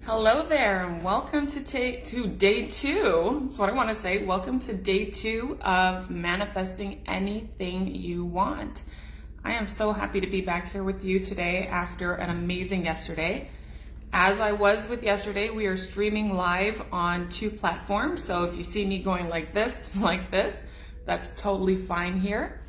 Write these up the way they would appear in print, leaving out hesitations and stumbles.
Hello there, and welcome to day two. That's what I want to say. Welcome to day two of manifesting anything you want. I am so happy to be back here with you today after an amazing yesterday. As I was with yesterday, we are streaming live on 2 platforms. So if you see me going like this, that's totally fine here.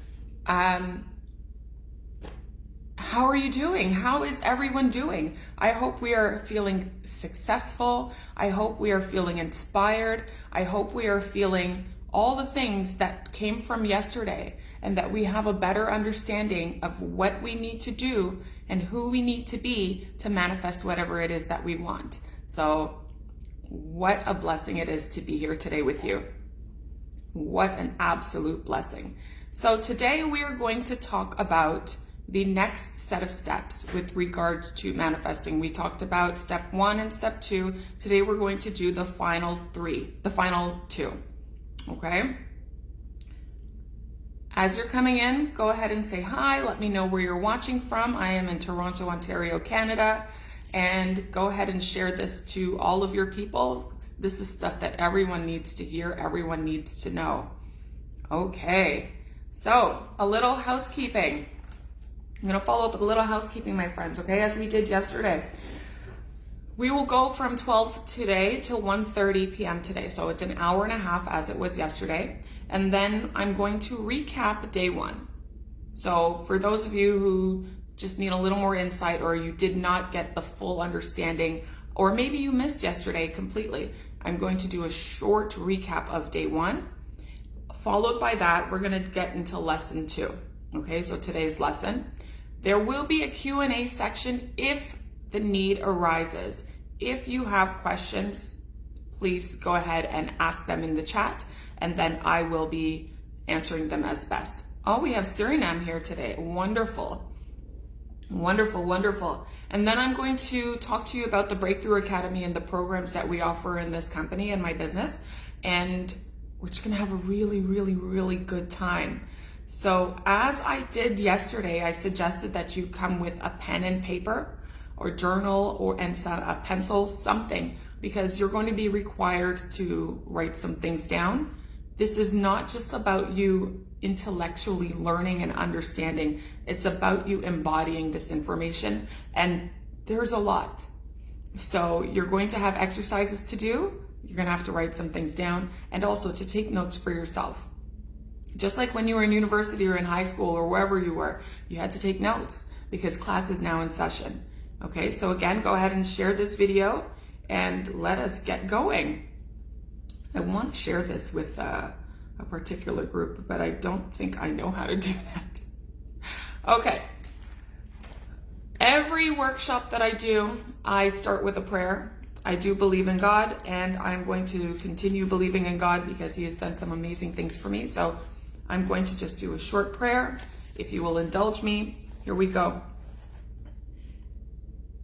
How are you doing? How is everyone doing? I hope we are feeling successful. I hope we are feeling inspired. I hope we are feeling all the things that came from yesterday and that we have a better understanding of what we need to do and who we need to be to manifest whatever it is that we want. So what a blessing it is to be here today with you. What an absolute blessing. So today we are going to talk about the next set of steps with regards to manifesting. We talked about step 1 and step 2. Today we're going to do the final 2. Okay? As you're coming in, go ahead and say hi. Let me know where you're watching from. I am in Toronto, Ontario, Canada. And go ahead and share this to all of your people. This is stuff that everyone needs to hear, everyone needs to know. Okay, so a little housekeeping. I'm going to follow up with a little housekeeping, my friends, okay, as we did yesterday. We will go from 12 today to 1:30 p.m. today. So it's an hour and a half as it was yesterday. And then I'm going to recap day 1. So for those of you who just need a little more insight, or you did not get the full understanding, or maybe you missed yesterday completely, I'm going to do a short recap of day 1. Followed by that, we're going to get into lesson 2. Okay, so today's lesson. There will be a Q&A section if the need arises. If you have questions, please go ahead and ask them in the chat, and then I will be answering them as best. Oh, we have Suriname here today. Wonderful. Wonderful, wonderful. And then I'm going to talk to you about the Breakthrough Academy and the programs that we offer in this company and my business. And we're just going to have a really, really, really good time. So as I did yesterday, I suggested that you come with a pen and paper or journal and a pencil, something, because you're going to be required to write some things down. This is not just about you intellectually learning and understanding. It's about you embodying this information, and there's a lot. So you're going to have exercises to do. You're going to have to write some things down, and also to take notes for yourself. Just like when you were in university or in high school or wherever you were, you had to take notes because class is now in session. Okay, so again, go ahead and share this video and let us get going. I want to share this with a particular group, but I don't think I know how to do that. Okay. Every workshop that I do, I start with a prayer. I do believe in God, and I'm going to continue believing in God because He has done some amazing things for me. So I'm going to just do a short prayer. If you will indulge me, here we go.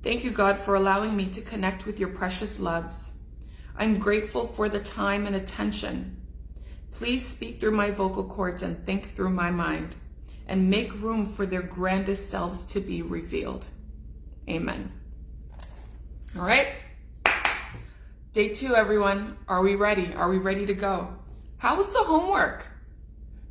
Thank you, God, for allowing me to connect with your precious loves. I'm grateful for the time and attention. Please speak through my vocal cords and think through my mind, and make room for their grandest selves to be revealed. Amen. All right. Day 2, everyone. Are we ready? Are we ready to go? How was the homework?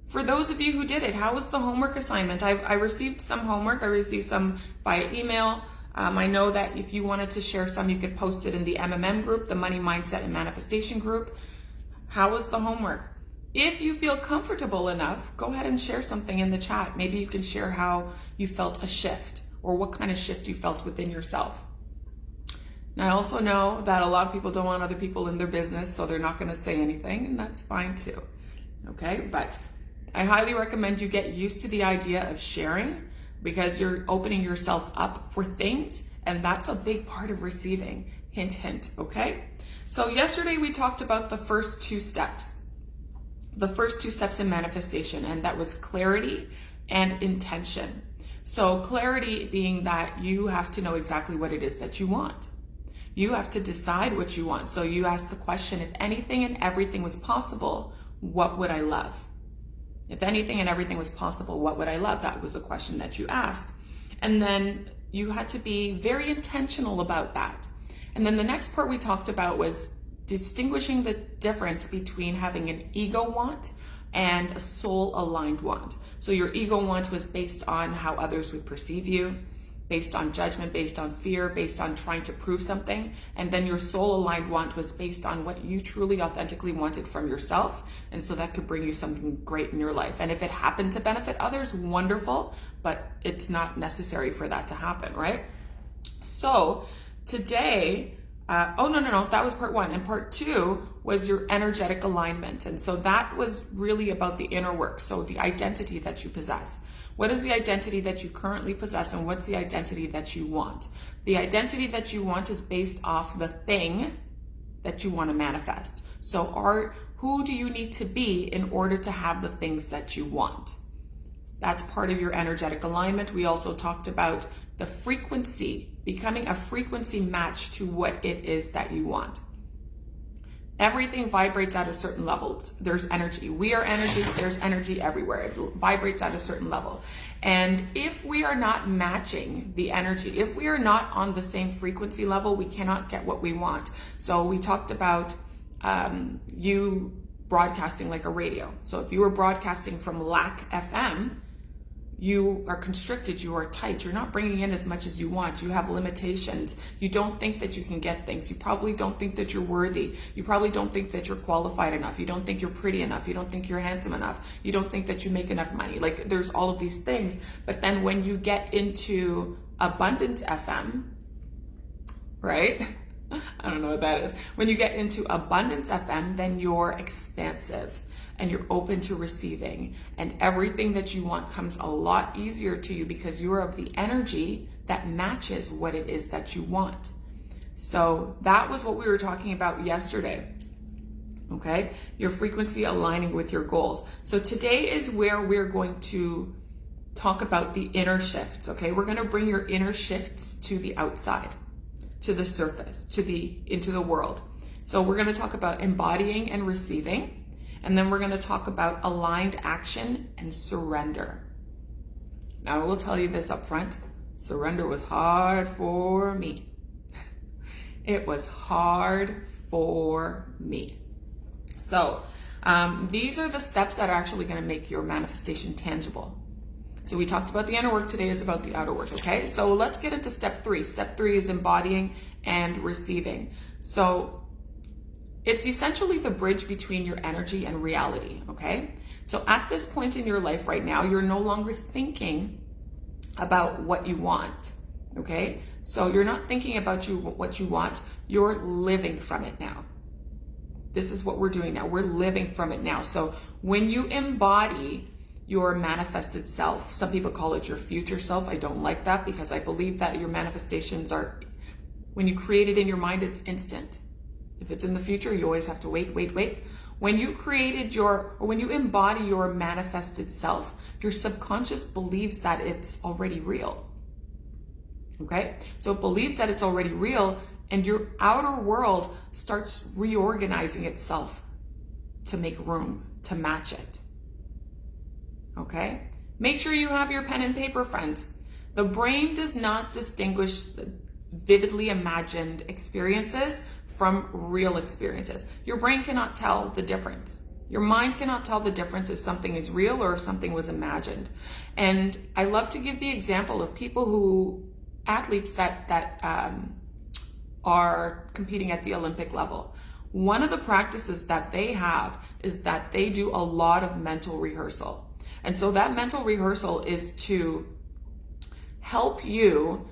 For those of you who did it, how was the homework assignment? I received some homework. I received some via email. I know that if you wanted to share some, you could post it in the MMM group, the Money Mindset and Manifestation group. How was the homework? If you feel comfortable enough, go ahead and share something in the chat. Maybe you can share how you felt a shift or what kind of shift you felt within yourself. Now, I also know that a lot of people don't want other people in their business, so they're not going to say anything, and that's fine too. Okay, but I highly recommend you get used to the idea of sharing, because you're opening yourself up for things, and that's a big part of receiving. Hint, hint, okay? So yesterday we talked about the first 2 steps. The first 2 steps in manifestation, and that was clarity and intention. So clarity being that you have to know exactly what it is that you want. You have to decide what you want. So you ask the question, if anything and everything was possible, what would I love? If anything and everything was possible, what would I love? That was a question that you asked. And then you had to be very intentional about that. And then the next part we talked about was distinguishing the difference between having an ego want and a soul aligned want. So your ego want was based on how others would perceive you, based on judgment, based on fear, based on trying to prove something. And then your soul aligned want was based on what you truly authentically wanted from yourself. And so that could bring you something great in your life. And if it happened to benefit others, wonderful, but it's not necessary for that to happen, right? So today, that was part one. And part two was your energetic alignment. And so that was really about the inner work. So the identity that you possess. What is the identity that you currently possess, and what's the identity that you want? The identity that you want is based off the thing that you want to manifest. So who do you need to be in order to have the things that you want? That's part of your energetic alignment. We also talked about the frequency, becoming a frequency match to what it is that you want. Everything vibrates at a certain level. There's energy. We are energy. There's energy everywhere. It vibrates at a certain level. And if we are not matching the energy, if we are not on the same frequency level, we cannot get what we want. So we talked about you broadcasting like a radio. So if you were broadcasting from LAC FM, you are constricted, you are tight, you're not bringing in as much as you want, you have limitations, you don't think that you can get things, you probably don't think that you're worthy, you probably don't think that you're qualified enough, you don't think you're pretty enough, you don't think you're handsome enough, you don't think that you make enough money. Like, there's all of these things. But then when you get into Abundance FM, right? I don't know what that is. When you get into Abundance FM, then you're expansive and you're open to receiving, and everything that you want comes a lot easier to you because you're of the energy that matches what it is that you want. So that was what we were talking about yesterday. Okay, your frequency aligning with your goals. So today is where we're going to talk about the inner shifts. Okay, we're going to bring your inner shifts to the outside, to the surface, into the world. So we're going to talk about embodying and receiving. And then we're going to talk about aligned action and surrender. Now, I will tell you this up front. Surrender was hard for me. It was hard for me. So these are the steps that are actually going to make your manifestation tangible. So we talked about the inner work. Today is about the outer work, okay? So let's get into step 3. Step 3 is embodying and receiving. So it's essentially the bridge between your energy and reality, okay? So at this point in your life right now, you're no longer thinking about what you want, okay? So you're not thinking about what you want, you're living from it now. This is what we're doing now. We're living from it now. So when you embody your manifested self, some people call it your future self. I don't like that because I believe that your manifestations are, when you create it in your mind, it's instant. If it's in the future, you always have to wait. When you when you embody your manifested self, your subconscious believes that it's already real. Okay? So it believes that it's already real, and your outer world starts reorganizing itself to make room to match it. Okay? Make sure you have your pen and paper, friends. The brain does not distinguish vividly imagined experiences from real experiences. Your brain cannot tell the difference. Your mind cannot tell the difference if something is real or if something was imagined. And I love to give the example of athletes that are competing at the Olympic level. One of the practices that they have is that they do a lot of mental rehearsal. And so that mental rehearsal is to help you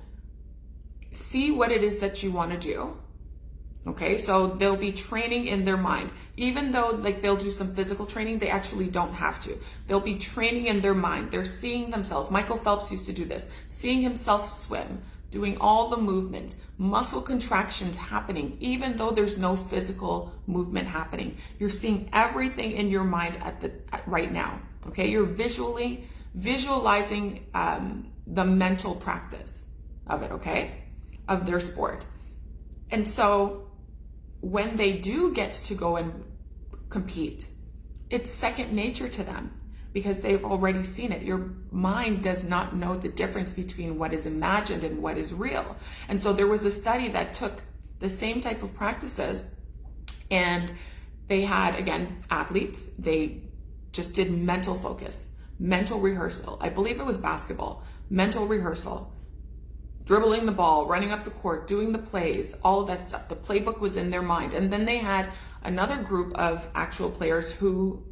see what it is that you want to do. Okay, so they'll be training in their mind. Even though they'll do some physical training, they actually don't have to. They'll be training in their mind. They're seeing themselves. Michael Phelps used to do this, seeing himself swim, doing all the movements, muscle contractions happening, even though there's no physical movement happening. You're seeing everything in your mind right now. Okay, you're visualizing the mental practice of it, okay, of their sport. And so when they do get to go and compete, it's second nature to them because they've already seen it. Your mind does not know the difference between what is imagined and what is real. And so there was a study that took the same type of practices. And they had, again, athletes. They just did mental focus, mental rehearsal. I believe it was basketball, mental rehearsal, dribbling the ball, running up the court, doing the plays, all of that stuff. The playbook was in their mind. And then they had another group of actual players who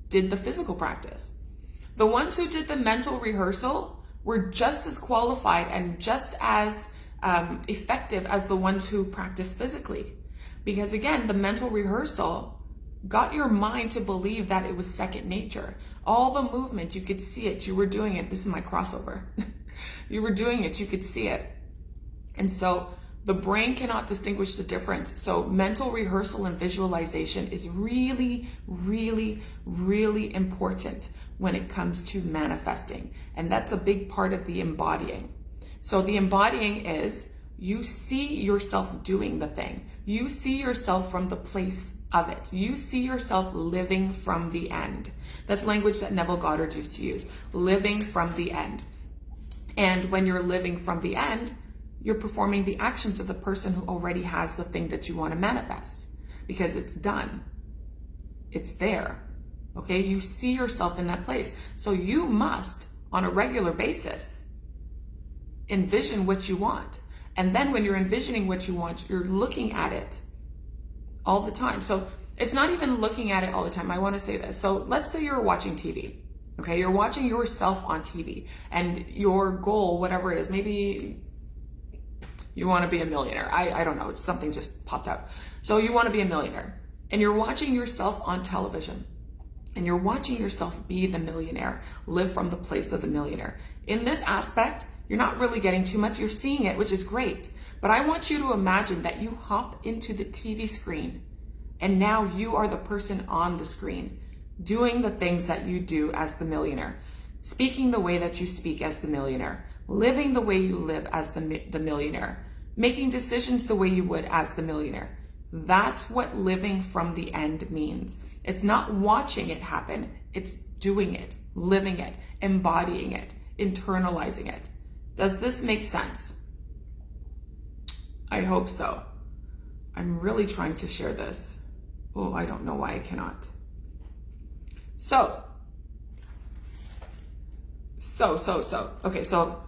did the physical practice. The ones who did the mental rehearsal were just as qualified and just as effective as the ones who practiced physically. Because again, the mental rehearsal got your mind to believe that it was second nature. All the movement, you could see it, you were doing it. This is my crossover. You were doing it, you could see it. And so the brain cannot distinguish the difference. So mental rehearsal and visualization is really, really, really important when it comes to manifesting. And that's a big part of the embodying. So the embodying is you see yourself doing the thing. You see yourself from the place of it. You see yourself living from the end. That's language that Neville Goddard used to use, living from the end. And when you're living from the end, you're performing the actions of the person who already has the thing that you want to manifest, because it's done. It's there. Okay, you see yourself in that place. So you must, on a regular basis, envision what you want. And then when you're envisioning what you want, you're looking at it all the time. So it's not even looking at it all the time. I want to say this. So let's say you're watching TV. Okay, you're watching yourself on TV, and your goal, whatever it is, maybe you want to be a millionaire. I don't know. It's something just popped out. So you want to be a millionaire, and you're watching yourself on television, and you're watching yourself be the millionaire, live from the place of the millionaire. In this aspect, you're not really getting too much. You're seeing it, which is great. But I want you to imagine that you hop into the TV screen, and now you are the person on the screen, doing the things that you do as the millionaire, speaking the way that you speak as the millionaire, living the way you live as the millionaire, making decisions the way you would as the millionaire. That's what living from the end means. It's not watching it happen. It's doing it, living it, embodying it, internalizing it. Does this make sense? I hope so. I'm really trying to share this. Oh, I don't know why I cannot. So, okay, so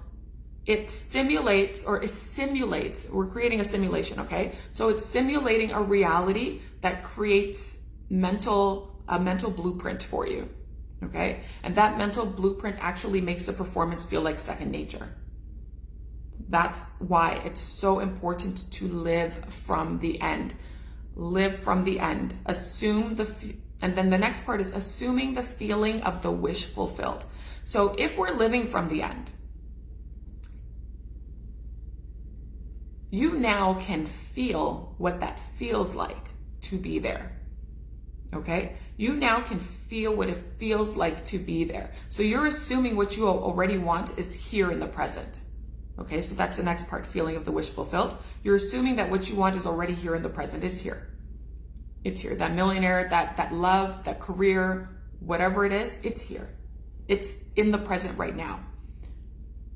it stimulates, or it simulates, we're creating a simulation, okay? So it's simulating a reality that creates a mental blueprint for you, okay? And that mental blueprint actually makes the performance feel like second nature. That's why it's so important to live from the end. Live from the end. And then the next part is assuming the feeling of the wish fulfilled. So if we're living from the end, you now can feel what that feels like to be there. Okay? You now can feel what it feels like to be there. So you're assuming what you already want is here in the present. Okay, so that's the next part, feeling of the wish fulfilled. You're assuming that what you want is already here in the present. It's here. It's here. That millionaire, that love, that career, whatever it is, it's here. It's in the present right now.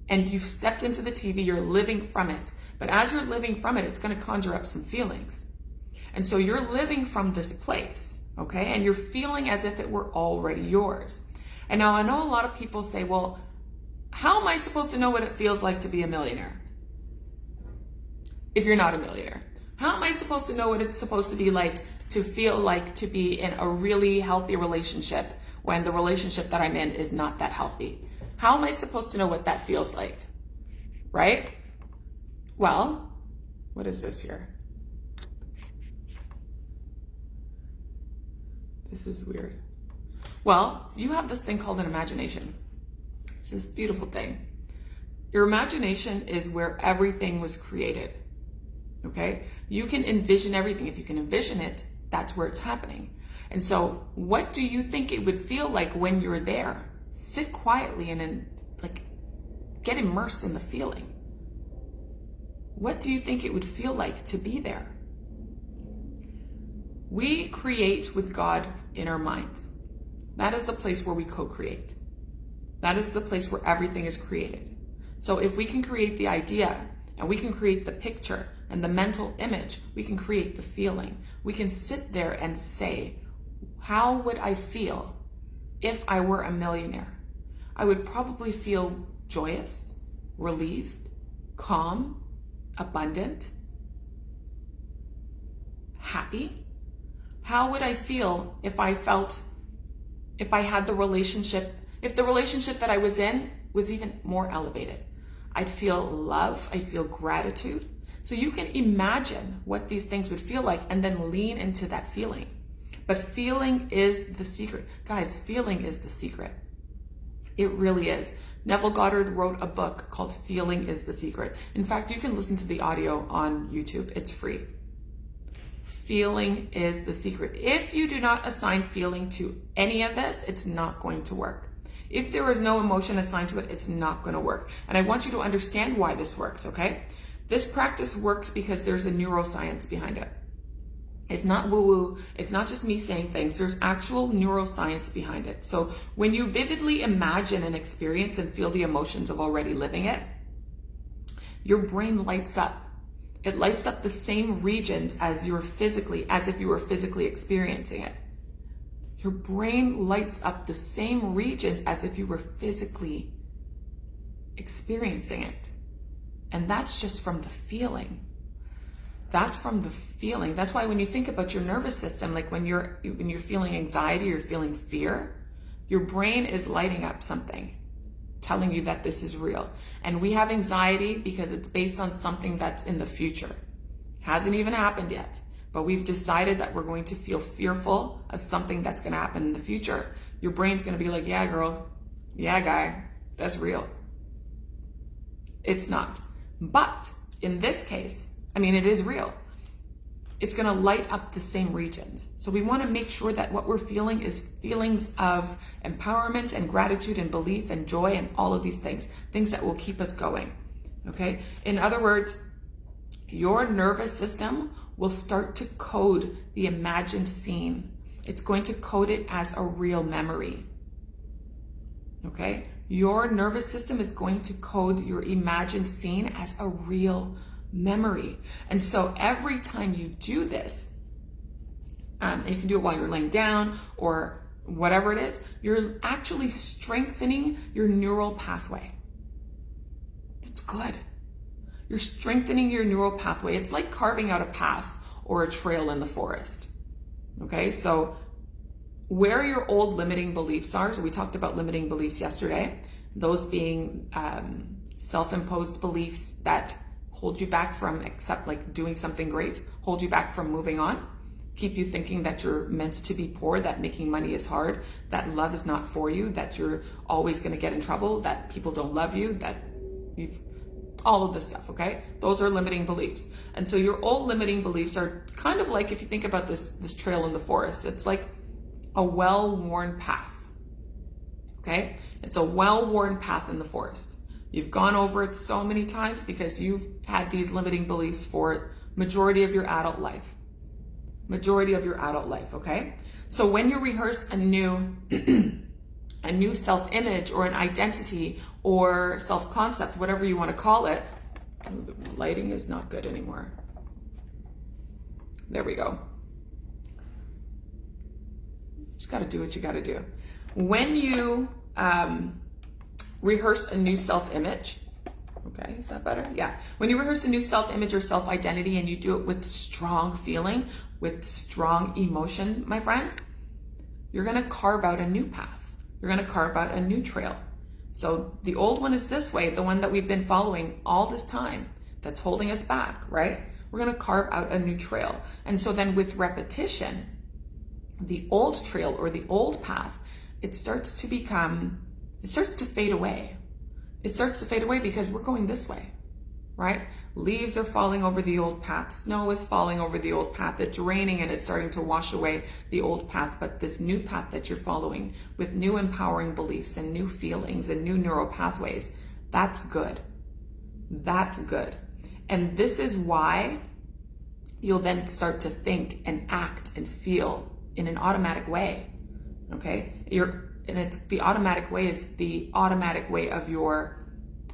And you've stepped into the TV, you're living from it. But as you're living from it, it's going to conjure up some feelings. And so you're living from this place, okay? And you're feeling as if it were already yours. And now I know a lot of people say, well, how am I supposed to know what it feels like to be a millionaire if you're not a millionaire? How am I supposed to know what it's supposed to be like to feel like to be in a really healthy relationship when the relationship that I'm in is not that healthy? How am I supposed to know what that feels like? Right? Well, what is this here? This is weird. Well, you have this thing called an imagination. It's this beautiful thing. Your imagination is where everything was created. Okay? You can envision everything. If you can envision it, that's where it's happening. And so what do you think it would feel like when you're there? Sit quietly and then get immersed in the feeling. What do you think it would feel like to be there? We create with God in our minds. That is the place where we co-create. That is the place where everything is created. So if we can create the idea and we can create the picture and the mental image. We can create the feeling. We can sit there and say, how would I feel if I were a millionaire? I would probably feel joyous, relieved, calm, abundant, happy. How would I feel if I had the relationship, if the relationship that I was in was even more elevated? I'd feel love, I'd feel gratitude. So you can imagine what these things would feel like and then lean into that feeling. But feeling is the secret. Guys, feeling is the secret. It really is. Neville Goddard wrote a book called Feeling is the Secret. In fact, you can listen to the audio on YouTube. It's free. Feeling is the secret. If you do not assign feeling to any of this, it's not going to work. If there is no emotion assigned to it, it's not going to work. And I want you to understand why this works, okay? This practice works because there's a neuroscience behind it. It's not woo-woo. It's not just me saying things. There's actual neuroscience behind it. So when you vividly imagine an experience and feel the emotions of already living it, your brain lights up. It lights up the same regions as if you were physically experiencing it. Your brain lights up the same regions as if you were physically experiencing it. And that's just from the feeling. That's from the feeling. That's why when you think about your nervous system, like when you're feeling anxiety, you're feeling fear, your brain is lighting up something, telling you that this is real. And we have anxiety because it's based on something that's in the future. Hasn't even happened yet, but we've decided that we're going to feel fearful of something that's going to happen in the future. Your brain's going to be like, yeah, girl, yeah, guy, that's real. It's not. But in this case, it is real. It's going to light up the same regions. So we want to make sure that what we're feeling is feelings of empowerment and gratitude and belief and joy and all of these things that will keep us going. Okay? In other words, your nervous system will start to code the imagined scene. It's going to code it as a real memory. Okay? Your nervous system is going to code your imagined scene as a real memory. And so every time you do this, and you can do it while you're laying down or whatever it is, you're actually strengthening your neural pathway. It's good. You're strengthening your neural pathway. It's like carving out a path or a trail in the forest. Okay, so where your old limiting beliefs are, so we talked about limiting beliefs yesterday, those being self-imposed beliefs that hold you back from doing something great, hold you back from moving on, keep you thinking that you're meant to be poor, that making money is hard, that love is not for you, that you're always going to get in trouble, that people don't love you, that you've all of this stuff, okay? Those are limiting beliefs. And so your old limiting beliefs are kind of like, if you think about this trail in the forest, it's like a well-worn path, okay? It's a well-worn path in the forest. You've gone over it so many times because you've had these limiting beliefs for majority of your adult life. Majority of your adult life, okay? So when you rehearse a new self-image or an identity or self-concept, whatever you want to call it, the lighting is not good anymore. There we go. Just got to do what you got to do. When you rehearse a new self-image, okay, is that better? Yeah. When you rehearse a new self-image or self-identity and you do it with strong feeling, with strong emotion, my friend, you're going to carve out a new path. You're going to carve out a new trail. So the old one is this way, the one that we've been following all this time, that's holding us back, right? We're going to carve out a new trail. And so then with repetition, the old trail or the old path, it starts to fade away. It starts to fade away because we're going this way, right? Leaves are falling over the old path. Snow is falling over the old path. It's raining and it's starting to wash away the old path. But this new path that you're following with new empowering beliefs and new feelings and new neural pathways, that's good. That's good. And this is why you'll then start to think and act and feel in an automatic way, okay? The automatic way is the automatic way of your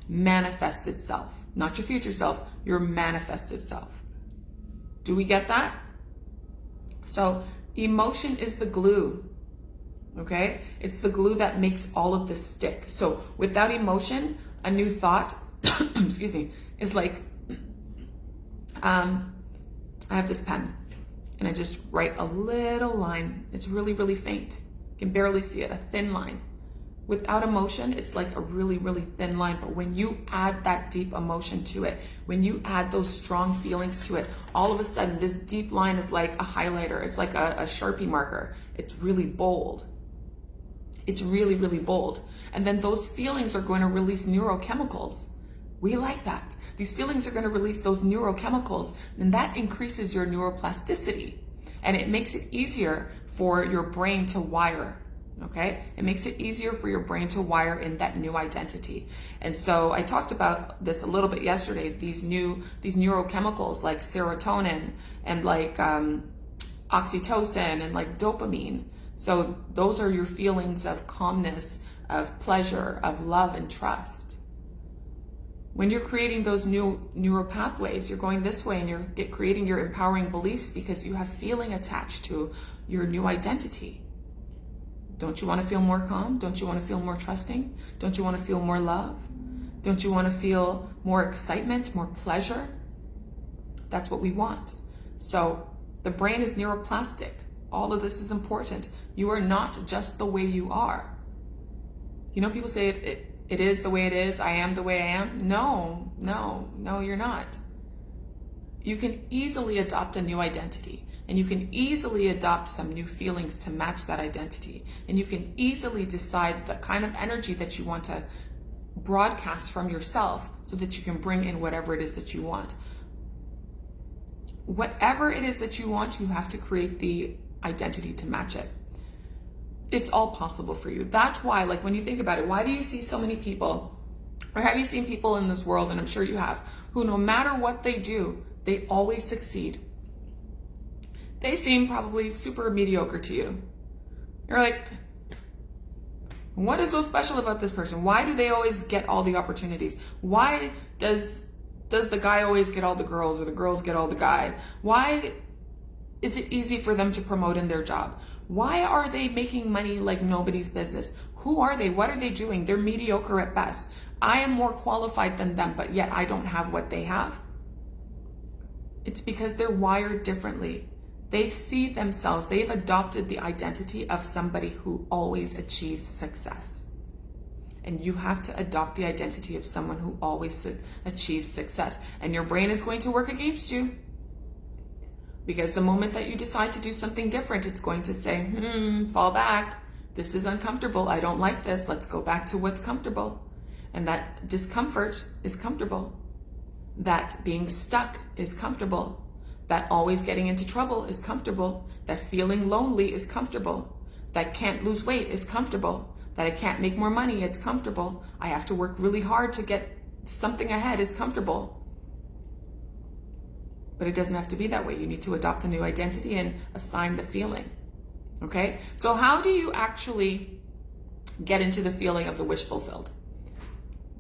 manifested self. not your future self, your manifested self. Do we get that? So emotion is the glue, okay? It's the glue that makes all of this stick. So without emotion, a new thought, excuse me, is like, I have this pen and I just write a little line. It's really, really faint. You can barely see it, a thin line. Without emotion, it's like a really, really thin line. But when you add that deep emotion to it, when you add those strong feelings to it, all of a sudden this deep line is like a highlighter. It's like a Sharpie marker. It's really bold. It's really, really bold. And then those feelings are going to release neurochemicals. We like that. These feelings are going to release those neurochemicals, and that increases your neuroplasticity. And it makes it easier for your brain to wire. Okay, it makes it easier for your brain to wire in that new identity. And so I talked about this a little bit yesterday, these neurochemicals like serotonin and like oxytocin and like dopamine. So those are your feelings of calmness, of pleasure, of love and trust. When you're creating those new neural pathways, you're going this way and you're creating your empowering beliefs because you have feeling attached to your new identity. Don't you want to feel more calm? Don't you want to feel more trusting? Don't you want to feel more love? Don't you want to feel more excitement, more pleasure? That's what we want. So the brain is neuroplastic. All of this is important. You are not just the way you are. You know, people say it is the way it is. I am the way I am. No, you're not. You can easily adopt a new identity. And you can easily adopt some new feelings to match that identity. And you can easily decide the kind of energy that you want to broadcast from yourself so that you can bring in whatever it is that you want. Whatever it is that you want, you have to create the identity to match it. It's all possible for you. That's why, like when you think about it, why do you see so many people, or have you seen people in this world, and I'm sure you have, who no matter what they do, they always succeed? They seem probably super mediocre to you. You're like, what is so special about this person? Why do they always get all the opportunities? Why does the guy always get all the girls or the girls get all the guy? Why is it easy for them to promote in their job? Why are they making money like nobody's business? Who are they? What are they doing? They're mediocre at best. I am more qualified than them, but yet I don't have what they have. It's because they're wired differently. They see themselves, they've adopted the identity of somebody who always achieves success. And you have to adopt the identity of someone who always achieves success. And your brain is going to work against you. Because the moment that you decide to do something different, it's going to say, fall back. This is uncomfortable. I don't like this. Let's go back to what's comfortable. And that discomfort is comfortable. That being stuck is comfortable. That always getting into trouble is comfortable. That feeling lonely is comfortable. That can't lose weight is comfortable. That I can't make more money, it's comfortable. I have to work really hard to get something ahead is comfortable. But it doesn't have to be that way. You need to adopt a new identity and assign the feeling. Okay? So how do you actually get into the feeling of the wish fulfilled?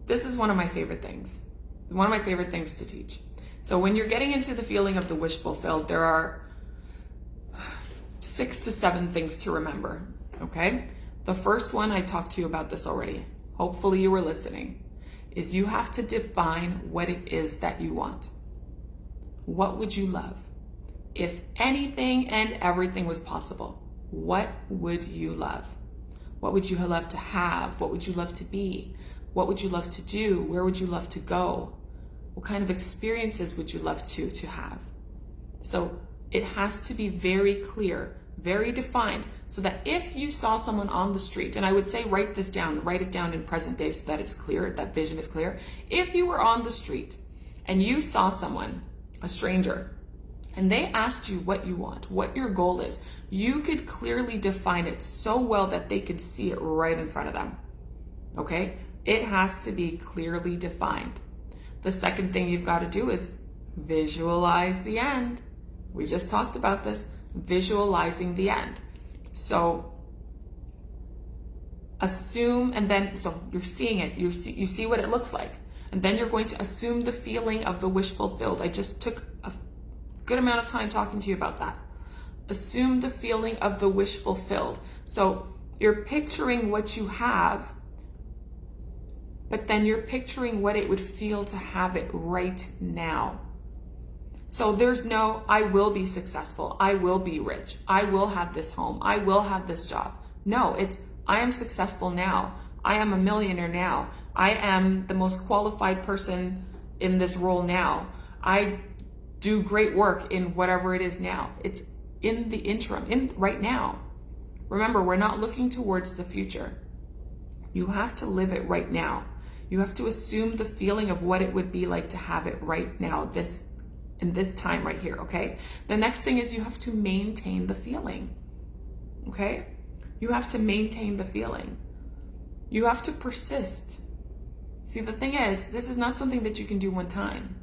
This is one of my favorite things. One of my favorite things to teach. So when you're getting into the feeling of the wish fulfilled, there are 6 to 7 things to remember, okay? The first one, I talked to you about this already. Hopefully you were listening, is you have to define what it is that you want. What would you love? If anything and everything was possible, what would you love? What would you love to have? What would you love to be? What would you love to do? Where would you love to go? What kind of experiences would you love to have? So it has to be very clear, very defined, so that if you saw someone on the street, and I would say write it down in present day so that it's clear, that vision is clear. If you were on the street and you saw someone, a stranger, and they asked you what you want, what your goal is, you could clearly define it so well that they could see it right in front of them, okay? It has to be clearly defined. The second thing you've got to do is visualize the end. We just talked about this, visualizing the end. So assume, and then, so you're seeing it, you see what it looks like. And then you're going to assume the feeling of the wish fulfilled. I just took a good amount of time talking to you about that. Assume the feeling of the wish fulfilled. So you're picturing what you have, but then you're picturing what it would feel to have it right now. So there's no, I will be successful, I will be rich, I will have this home, I will have this job. No, it's, I am successful now. I am a millionaire now. I am the most qualified person in this role now. I do great work in whatever it is now. It's in the interim, in right now. Remember, we're not looking towards the future. You have to live it right now. You have to assume the feeling of what it would be like to have it right now, in this time right here, okay? The next thing is you have to maintain the feeling, okay? You have to maintain the feeling. You have to persist. See, the thing is, this is not something that you can do one time.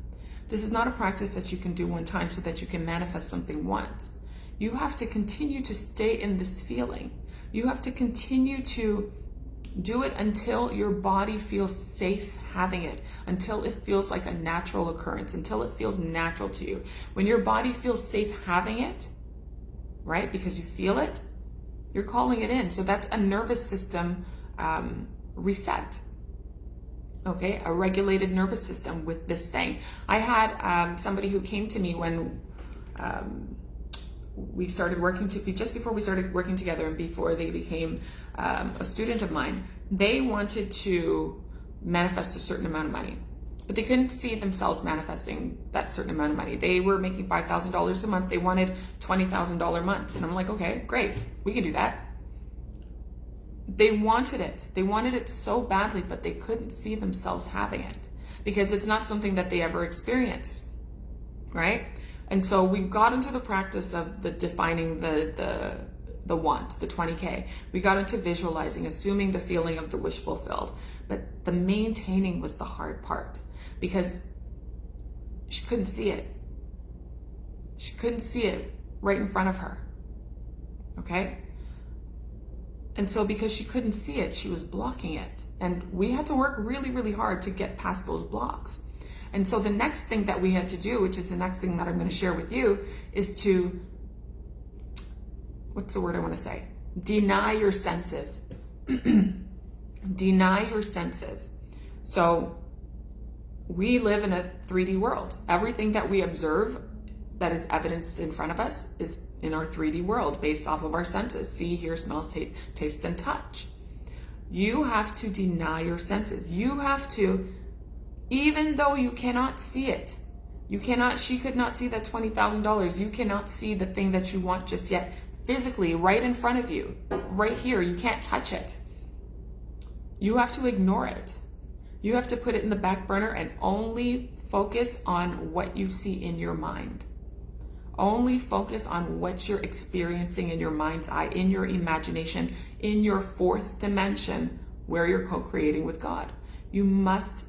This is not a practice that you can do one time so that you can manifest something once. You have to continue to stay in this feeling. You have to continue to do it until your body feels safe having it, until it feels like a natural occurrence, until it feels natural to you. When your body feels safe having it, right, because you feel it, you're calling it in. So that's a nervous system reset. Okay, a regulated nervous system with this thing. I had somebody who came to me when we started working just before we started working together and before they became a student of mine. They wanted to manifest a certain amount of money, but they couldn't see themselves manifesting that certain amount of money. They were making $5,000 a month. They wanted $20,000 months. And I'm like, okay, great, we can do that. They wanted it. They wanted it so badly, but they couldn't see themselves having it because it's not something that they ever experienced, right? And so we got into the practice of defining the want, the 20K. We got into visualizing, assuming the feeling of the wish fulfilled. But the maintaining was the hard part because she couldn't see it. She couldn't see it right in front of her, okay? And so because she couldn't see it, she was blocking it. And we had to work really, really hard to get past those blocks. And so the next thing that we had to do, which is the next thing that I'm going to share with you, is to, what's the word I want to say? Deny your senses. Deny your senses. So we live in a 3D world. Everything that we observe that is evidenced in front of us is in our 3D world based off of our senses: see, hear, smell, taste, and touch. You have to deny your senses. You have to, even though you cannot see it, she could not see that $20,000. You cannot see the thing that you want just yet, physically right in front of you, right here. You can't touch it. You have to ignore it. You have to put it in the back burner and only focus on what you see in your mind. Only focus on what you're experiencing in your mind's eye, in your imagination, in your fourth dimension where you're co-creating with God. You must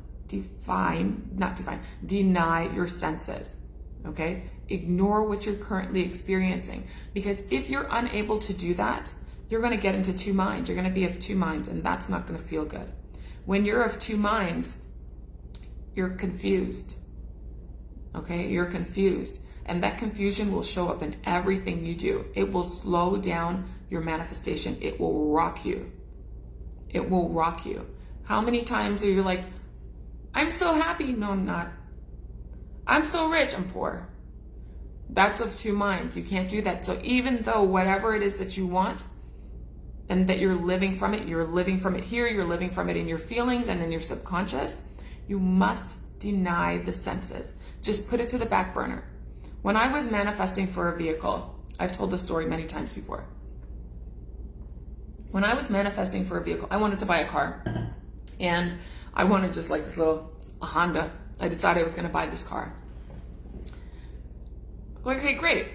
deny your senses, okay? Ignore what you're currently experiencing, because if you're unable to do that, you're going to get into two minds. You're going to be of two minds, and that's not going to feel good. When you're of two minds, you're confused, okay? You're confused. And that confusion will show up in everything you do. It will slow down your manifestation. It will rock you. It will rock you. How many times are you like, I'm so happy? No, I'm not. I'm so rich? I'm poor. That's of two minds. You can't do that. So even though whatever it is that you want and that you're living from it here, you're living from it in your feelings and in your subconscious, you must deny the senses. Just put it to the back burner. When I was manifesting for a vehicle, I've told this story many times before. When I was manifesting for a vehicle, I wanted to buy a car, and I wanted just like this little Honda. I decided I was going to buy this car. Okay, great.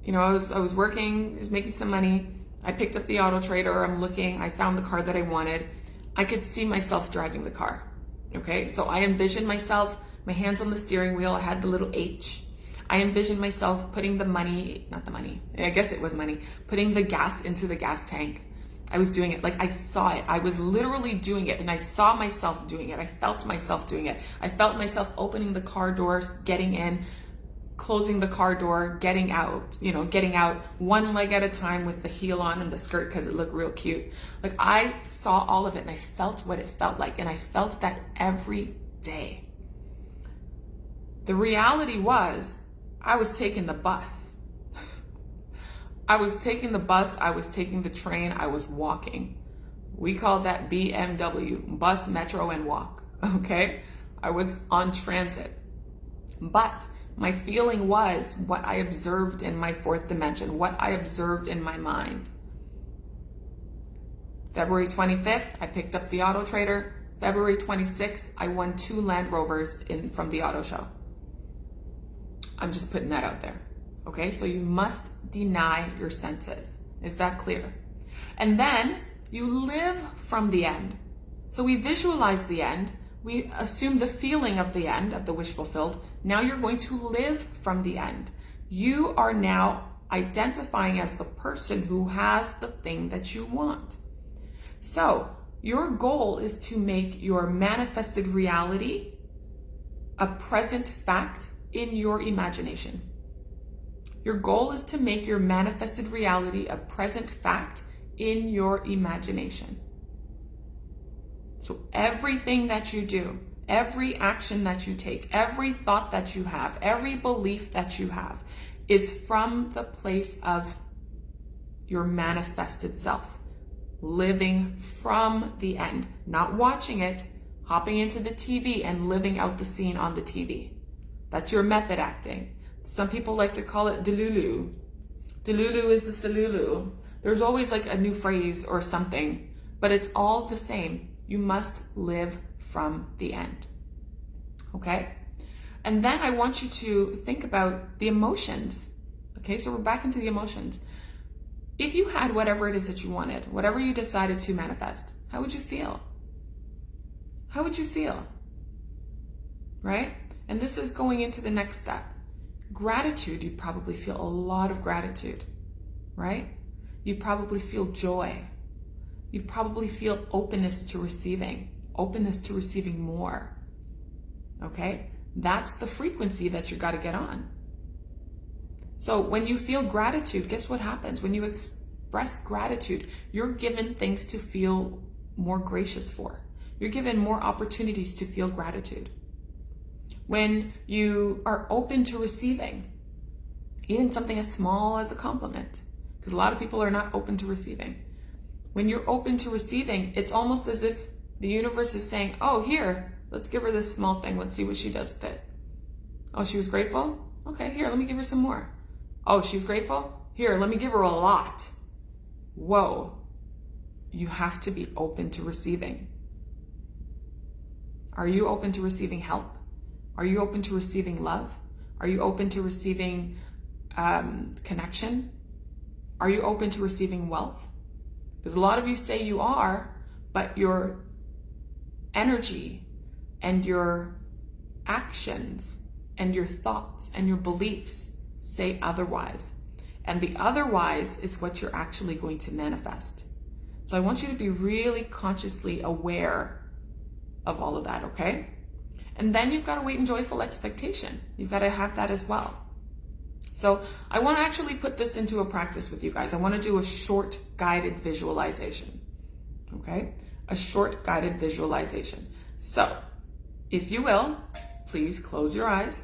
You know, I was working, I was making some money. I picked up the Auto Trader. I'm looking. I found the car that I wanted. I could see myself driving the car. Okay, so I envisioned myself, my hands on the steering wheel. I had the little H. I envisioned myself putting putting the gas into the gas tank. I was doing it. Like I saw it. I was literally doing it, and I saw myself doing it. I felt myself doing it. I felt myself opening the car doors, getting in, closing the car door, getting out, getting out one leg at a time with the heel on and the skirt because it looked real cute. Like I saw all of it and I felt what it felt like, and I felt that every day. The reality was I was taking the bus. I was taking the bus, I was taking the train, I was walking. We called that BMW, bus, metro, and walk, okay? I was on transit. But my feeling was what I observed in my fourth dimension, what I observed in my mind. February 25th, I picked up the Auto Trader. February 26th, I won 2 Land Rovers from the auto show. I'm just putting that out there. Okay, so you must deny your senses. Is that clear? And then you live from the end. So we visualize the end. We assume the feeling of the end, of the wish fulfilled. Now you're going to live from the end. You are now identifying as the person who has the thing that you want. So your goal is to make your manifested reality a present fact in your imagination. Your goal is to make your manifested reality a present fact in your imagination. So everything that you do, every action that you take, every thought that you have, every belief that you have is from the place of your manifested self, living from the end, not watching it, hopping into the TV and living out the scene on the TV. That's your method acting. Some people like to call it delulu. Delulu is the salulu. There's always like a new phrase or something, but it's all the same. You must live from the end. Okay? And then I want you to think about the emotions. Okay, so we're back into the emotions. If you had whatever it is that you wanted, whatever you decided to manifest, how would you feel? How would you feel? Right? And this is going into the next step. Gratitude, you'd probably feel a lot of gratitude, right? You'd probably feel joy. You'd probably feel openness to receiving more, okay? That's the frequency that you got to get on. So when you feel gratitude, guess what happens? When you express gratitude, you're given things to feel more gracious for. You're given more opportunities to feel gratitude. When you are open to receiving, even something as small as a compliment, because a lot of people are not open to receiving. When you're open to receiving, it's almost as if the universe is saying, oh, here, let's give her this small thing. Let's see what she does with it. Oh, she was grateful? Okay, here, let me give her some more. Oh, she's grateful? Here, let me give her a lot. Whoa. You have to be open to receiving. Are you open to receiving help? Are you open to receiving love? Are you open to receiving connection? Are you open to receiving wealth? Because a lot of you say you are, but your energy and your actions and your thoughts and your beliefs say otherwise. And the otherwise is what you're actually going to manifest. So I want you to be really consciously aware of all of that, okay? And then you've got to wait in joyful expectation. You've got to have that as well. So I want to actually put this into a practice with you guys. I want to do a short guided visualization, okay? A short guided visualization. So if you will, please close your eyes,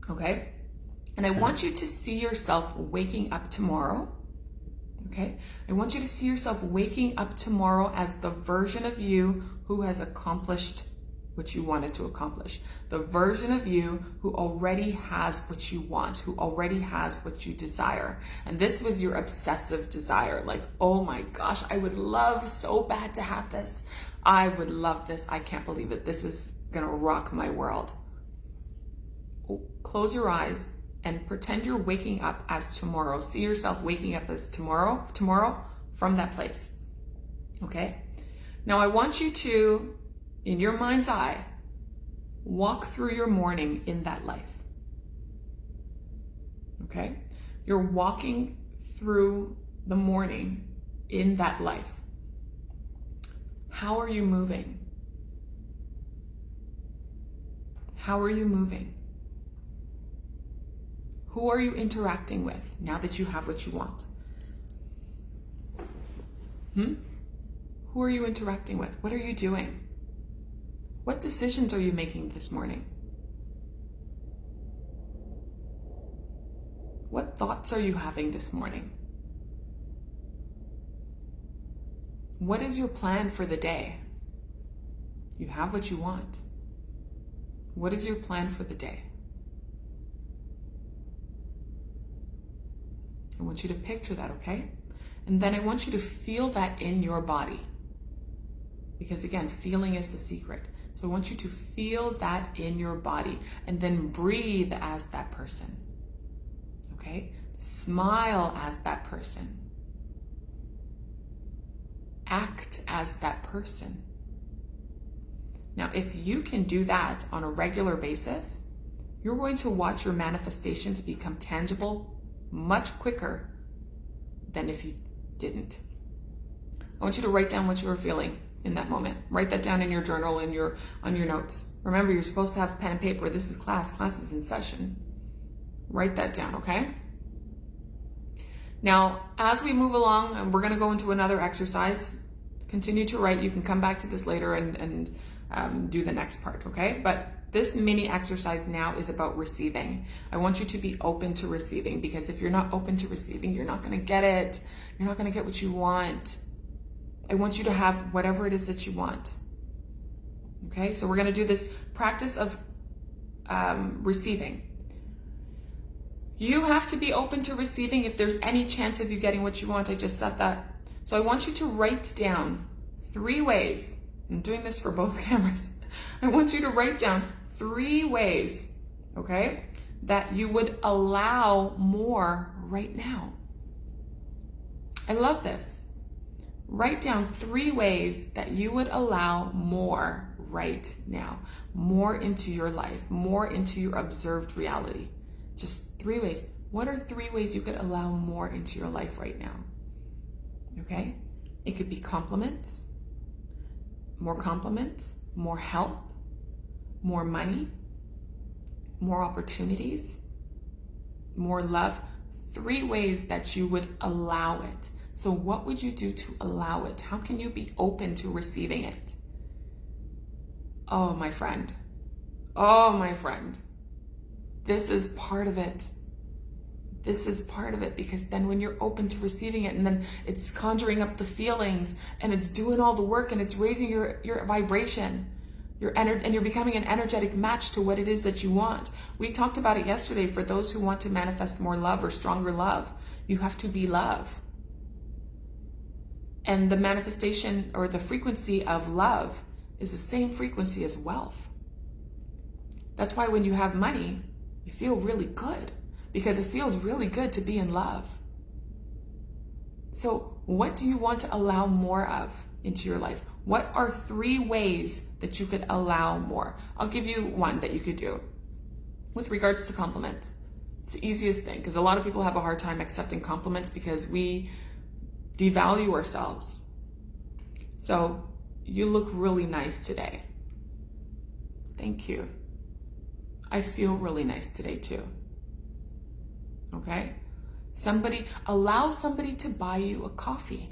okay? And I want you to see yourself waking up tomorrow, okay? I want you to see yourself waking up tomorrow as the version of you who has accomplished what you wanted to accomplish. The version of you who already has what you want, who already has what you desire. And this was your obsessive desire. Like, oh my gosh, I would love so bad to have this. I would love this. I can't believe it. This is gonna rock my world. Close your eyes and pretend you're waking up as tomorrow. See yourself waking up as tomorrow from that place, okay? Now I want you to, in your mind's eye, walk through your morning in that life, okay? You're walking through the morning in that life. How are you moving? How are you moving? Who are you interacting with now that you have what you want? Who are you interacting with? What are you doing? What decisions are you making this morning? What thoughts are you having this morning? What is your plan for the day? You have what you want. What is your plan for the day? I want you to picture that, okay? And then I want you to feel that in your body. Because again, feeling is the secret. So I want you to feel that in your body and then breathe as that person. Okay? Smile as that person. Act as that person. Now, if you can do that on a regular basis, you're going to watch your manifestations become tangible much quicker than if you didn't. I want you to write down what you were feeling in that moment. Write that down in your journal, on your notes. Remember, you're supposed to have pen and paper. This is class. Class is in session. Write that down, okay? Now, as we move along, and we're going to go into another exercise. Continue to write. You can come back to this later and do the next part, okay? But this mini exercise now is about receiving. I want you to be open to receiving, because if you're not open to receiving, you're not going to get it. You're not going to get what you want. I want you to have whatever it is that you want. Okay, so we're going to do this practice of receiving. You have to be open to receiving if there's any chance of you getting what you want. I just said that. So I want you to write down 3 ways. I'm doing this for both cameras. I want you to write down 3 ways, okay, that you would allow more right now. I love this. Write down 3 ways that you would allow more right now, more into your life, more into your observed reality. Just 3 ways. What are 3 ways you could allow more into your life right now? Okay? It could be compliments, more help, more money, more opportunities, more love. 3 ways that you would allow it. So what would you do to allow it? How can you be open to receiving it? Oh, my friend. Oh, my friend. This is part of it. This is part of it, because then when you're open to receiving it, and then it's conjuring up the feelings, and it's doing all the work, and it's raising your vibration, and you're becoming an energetic match to what it is that you want. We talked about it yesterday. For those who want to manifest more love or stronger love, you have to be love. And the manifestation or the frequency of love is the same frequency as wealth. That's why when you have money, you feel really good, because it feels really good to be in love. So what do you want to allow more of into your life? What are 3 ways that you could allow more? I'll give you one that you could do with regards to compliments. It's the easiest thing, because a lot of people have a hard time accepting compliments because we devalue ourselves. So, you look really nice today. Thank you. I feel really nice today too. Okay? Allow somebody to buy you a coffee.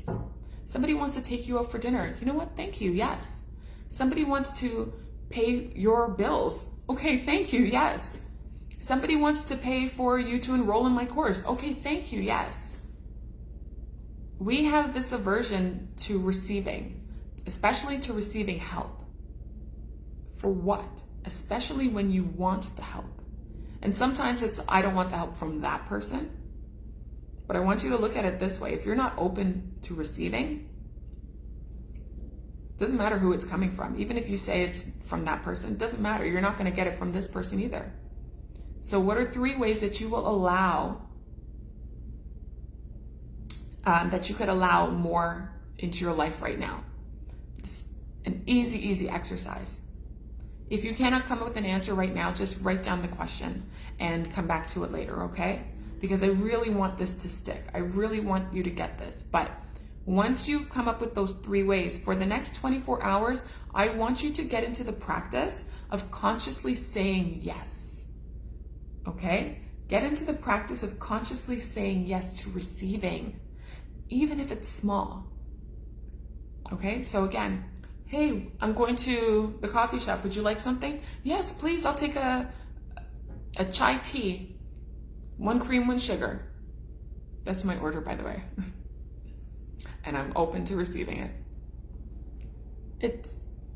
Somebody wants to take you out for dinner. You know what? Thank you. Yes. Somebody wants to pay your bills. Okay, thank you. Yes. Somebody wants to pay for you to enroll in my course. Okay, thank you. Yes. We have this aversion to receiving, especially to receiving help. For what? Especially when you want the help. And sometimes it's, I don't want the help from that person. But I want you to look at it this way. If you're not open to receiving, it doesn't matter who it's coming from. Even if you say it's from that person, it doesn't matter. You're not going to get it from this person either. So what are 3 ways that you will allow, that you could allow more into your life right now? It's an easy exercise. If you cannot come up with an answer right now, just write down the question and come back to it later, okay? because I really want this to stick. I really want you to get this. But once you come up with those 3 ways, for the next 24 hours, I want you to get into the practice of consciously saying yes. Okay? Get into the practice of consciously saying yes to receiving, even if it's small. Okay? So again, hey, I'm going to the coffee shop. Would you like something? Yes, please. I'll take a chai tea. 1 cream, 1 sugar. That's my order, by the way. And I'm open to receiving it.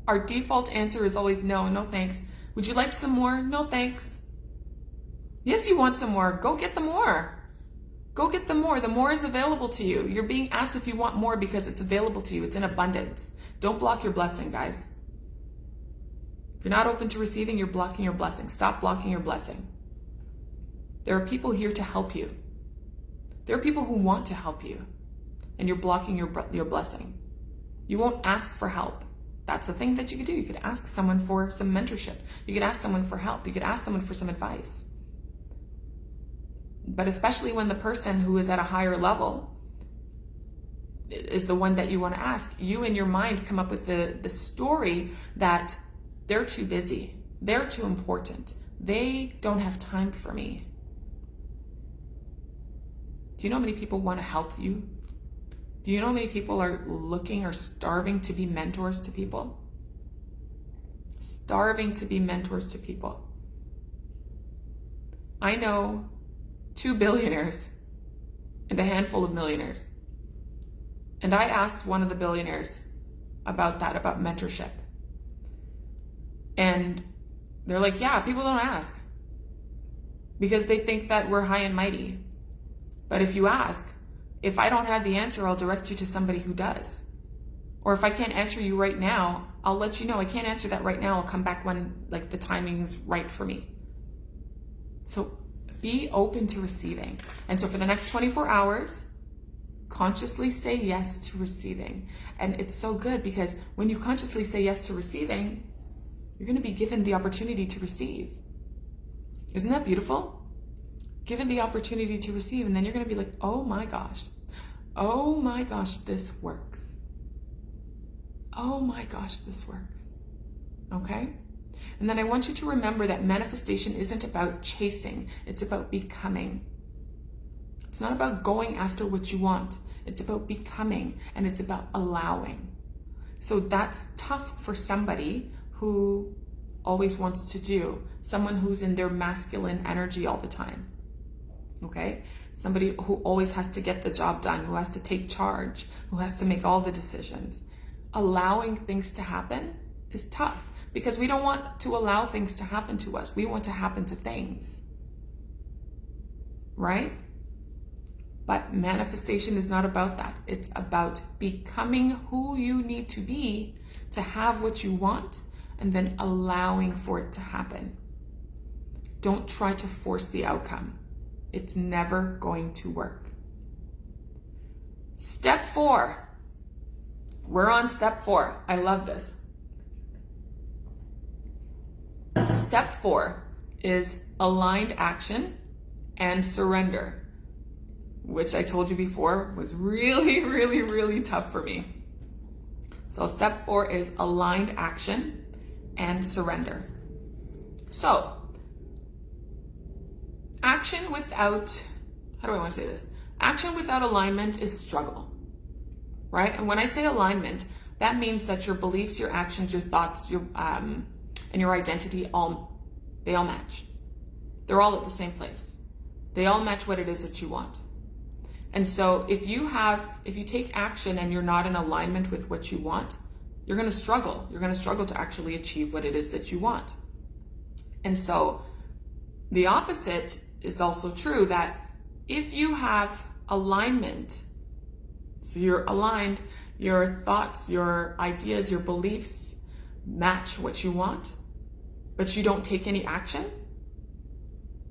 Our default answer is always no, no thanks. Would you like some more? No thanks. Yes, you want some more. Go get the more. Go get the more. The more is available to you. You're being asked if you want more because it's available to you. It's in abundance. Don't block your blessing, guys. If you're not open to receiving, you're blocking your blessing. Stop blocking your blessing. There are people here to help you. There are people who want to help you, and you're blocking your blessing. You won't ask for help. That's a thing that you could do. You could ask someone for some mentorship. You could ask someone for help. You could ask someone for some advice. But especially when the person who is at a higher level is the one that you want to ask, you in your mind come up with the story that they're too busy. They're too important. They don't have time for me. Do you know how many people want to help you? Do you know how many people are looking or starving to be mentors to people? Starving to be mentors to people. I know 2 billionaires and a handful of millionaires. And I asked one of the billionaires about that, about mentorship. And they're like, yeah, people don't ask because they think that we're high and mighty. But if you ask, if I don't have the answer, I'll direct you to somebody who does. Or if I can't answer you right now, I'll let you know I can't answer that right now. I'll come back when like the timing's right for me. So be open to receiving. And so for the next 24 hours, consciously say yes to receiving. And it's so good because when you consciously say yes to receiving, you're going to be given the opportunity to receive. Isn't that beautiful? Given the opportunity to receive, and then you're going to be like, oh my gosh, this works. Oh my gosh, this works. Okay? And then I want you to remember that manifestation isn't about chasing, it's about becoming. It's not about going after what you want. It's about becoming, and it's about allowing. So that's tough for somebody who always wants to do, someone who's in their masculine energy all the time. Okay? Somebody who always has to get the job done, who has to take charge, who has to make all the decisions. Allowing things to happen is tough because we don't want to allow things to happen to us. We want to happen to things. Right? But manifestation is not about that. It's about becoming who you need to be to have what you want and then allowing for it to happen. Don't try to force the outcome. It's never going to work. Step 4. We're on step 4. I love this. Step 4 is aligned action and surrender, which I told you before was really, really, really tough for me. So step 4 is aligned action and surrender. So action without, how do I want to say this? Action without alignment is struggle, right? And when I say alignment, that means that your beliefs, your actions, your thoughts, and your identity, they all match. They're all at the same place. They all match what it is that you want. And so if you take action and you're not in alignment with what you want, you're going to struggle. You're going to struggle to actually achieve what it is that you want. And so the opposite is also true, that if you have alignment, so you're aligned, your thoughts, your ideas, your beliefs match what you want, but you don't take any action,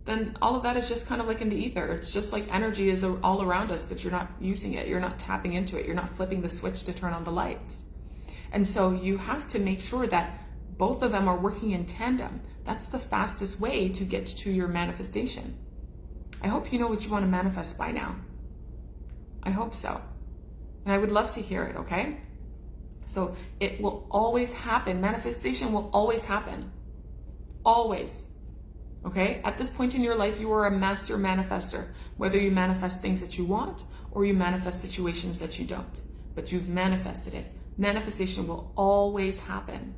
then all of that is just kind of like in the ether. It's just like energy is all around us, but you're not using it. You're not tapping into it. You're not flipping the switch to turn on the lights. And so you have to make sure that both of them are working in tandem. That's the fastest way to get to your manifestation. I hope you know what you want to manifest by now. I hope so. And I would love to hear it, okay? So it will always happen. Manifestation will always happen. Always. Okay? At this point in your life, you are a master manifester. Whether you manifest things that you want or you manifest situations that you don't. But you've manifested it. Manifestation will always happen.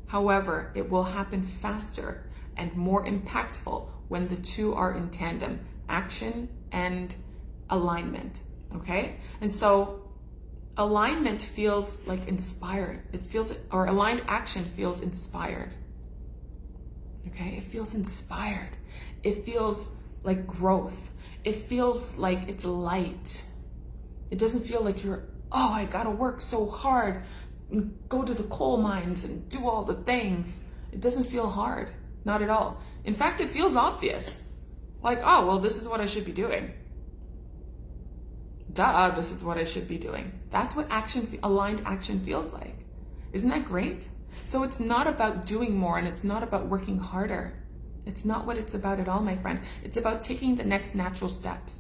However, it will happen faster and more impactful when the two are in tandem. Action and alignment. Okay? And so alignment feels like inspired. Or aligned action feels inspired. Okay? It feels inspired. It feels like growth. It feels like it's light. It doesn't feel like I gotta work so hard and go to the coal mines and do all the things. It doesn't feel hard. Not at all. In fact, it feels obvious. Like, oh, well, this is what I should be doing. Duh, this is what I should be doing. That's what aligned action feels like. Isn't that great? So it's not about doing more and it's not about working harder. It's not what it's about at all, my friend. It's about taking the next natural steps.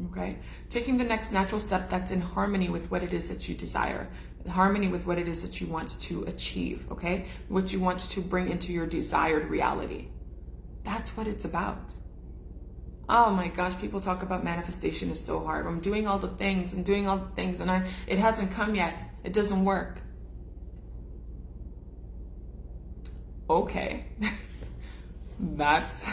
Okay? Taking the next natural step that's in harmony with what it is that you desire, in harmony with what it is that you want to achieve, okay? What you want to bring into your desired reality. That's what it's about. Oh my gosh, people talk about manifestation is so hard. I'm doing all the things and it hasn't come yet. It doesn't work. Okay. That's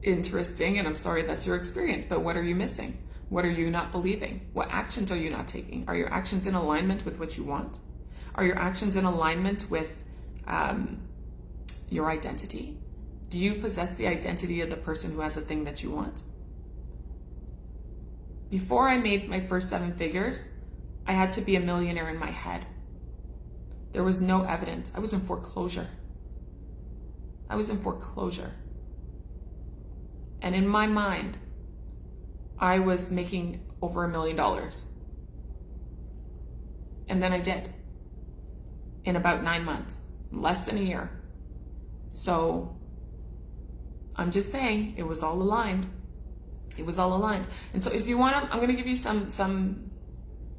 interesting, and I'm sorry that's your experience, but what are you missing? What are you not believing? What actions are you not taking? Are your actions in alignment with what you want? Are your actions in alignment with your identity? Do you possess the identity of the person who has the thing that you want? Before I made my first 7 figures, I had to be a millionaire in my head. There was no evidence. I was in foreclosure. And in my mind, I was making over $1 million. And then I did. In about 9 months, less than a year. So I'm just saying, it was all aligned. It was all aligned. And so if you want to, I'm going to give you some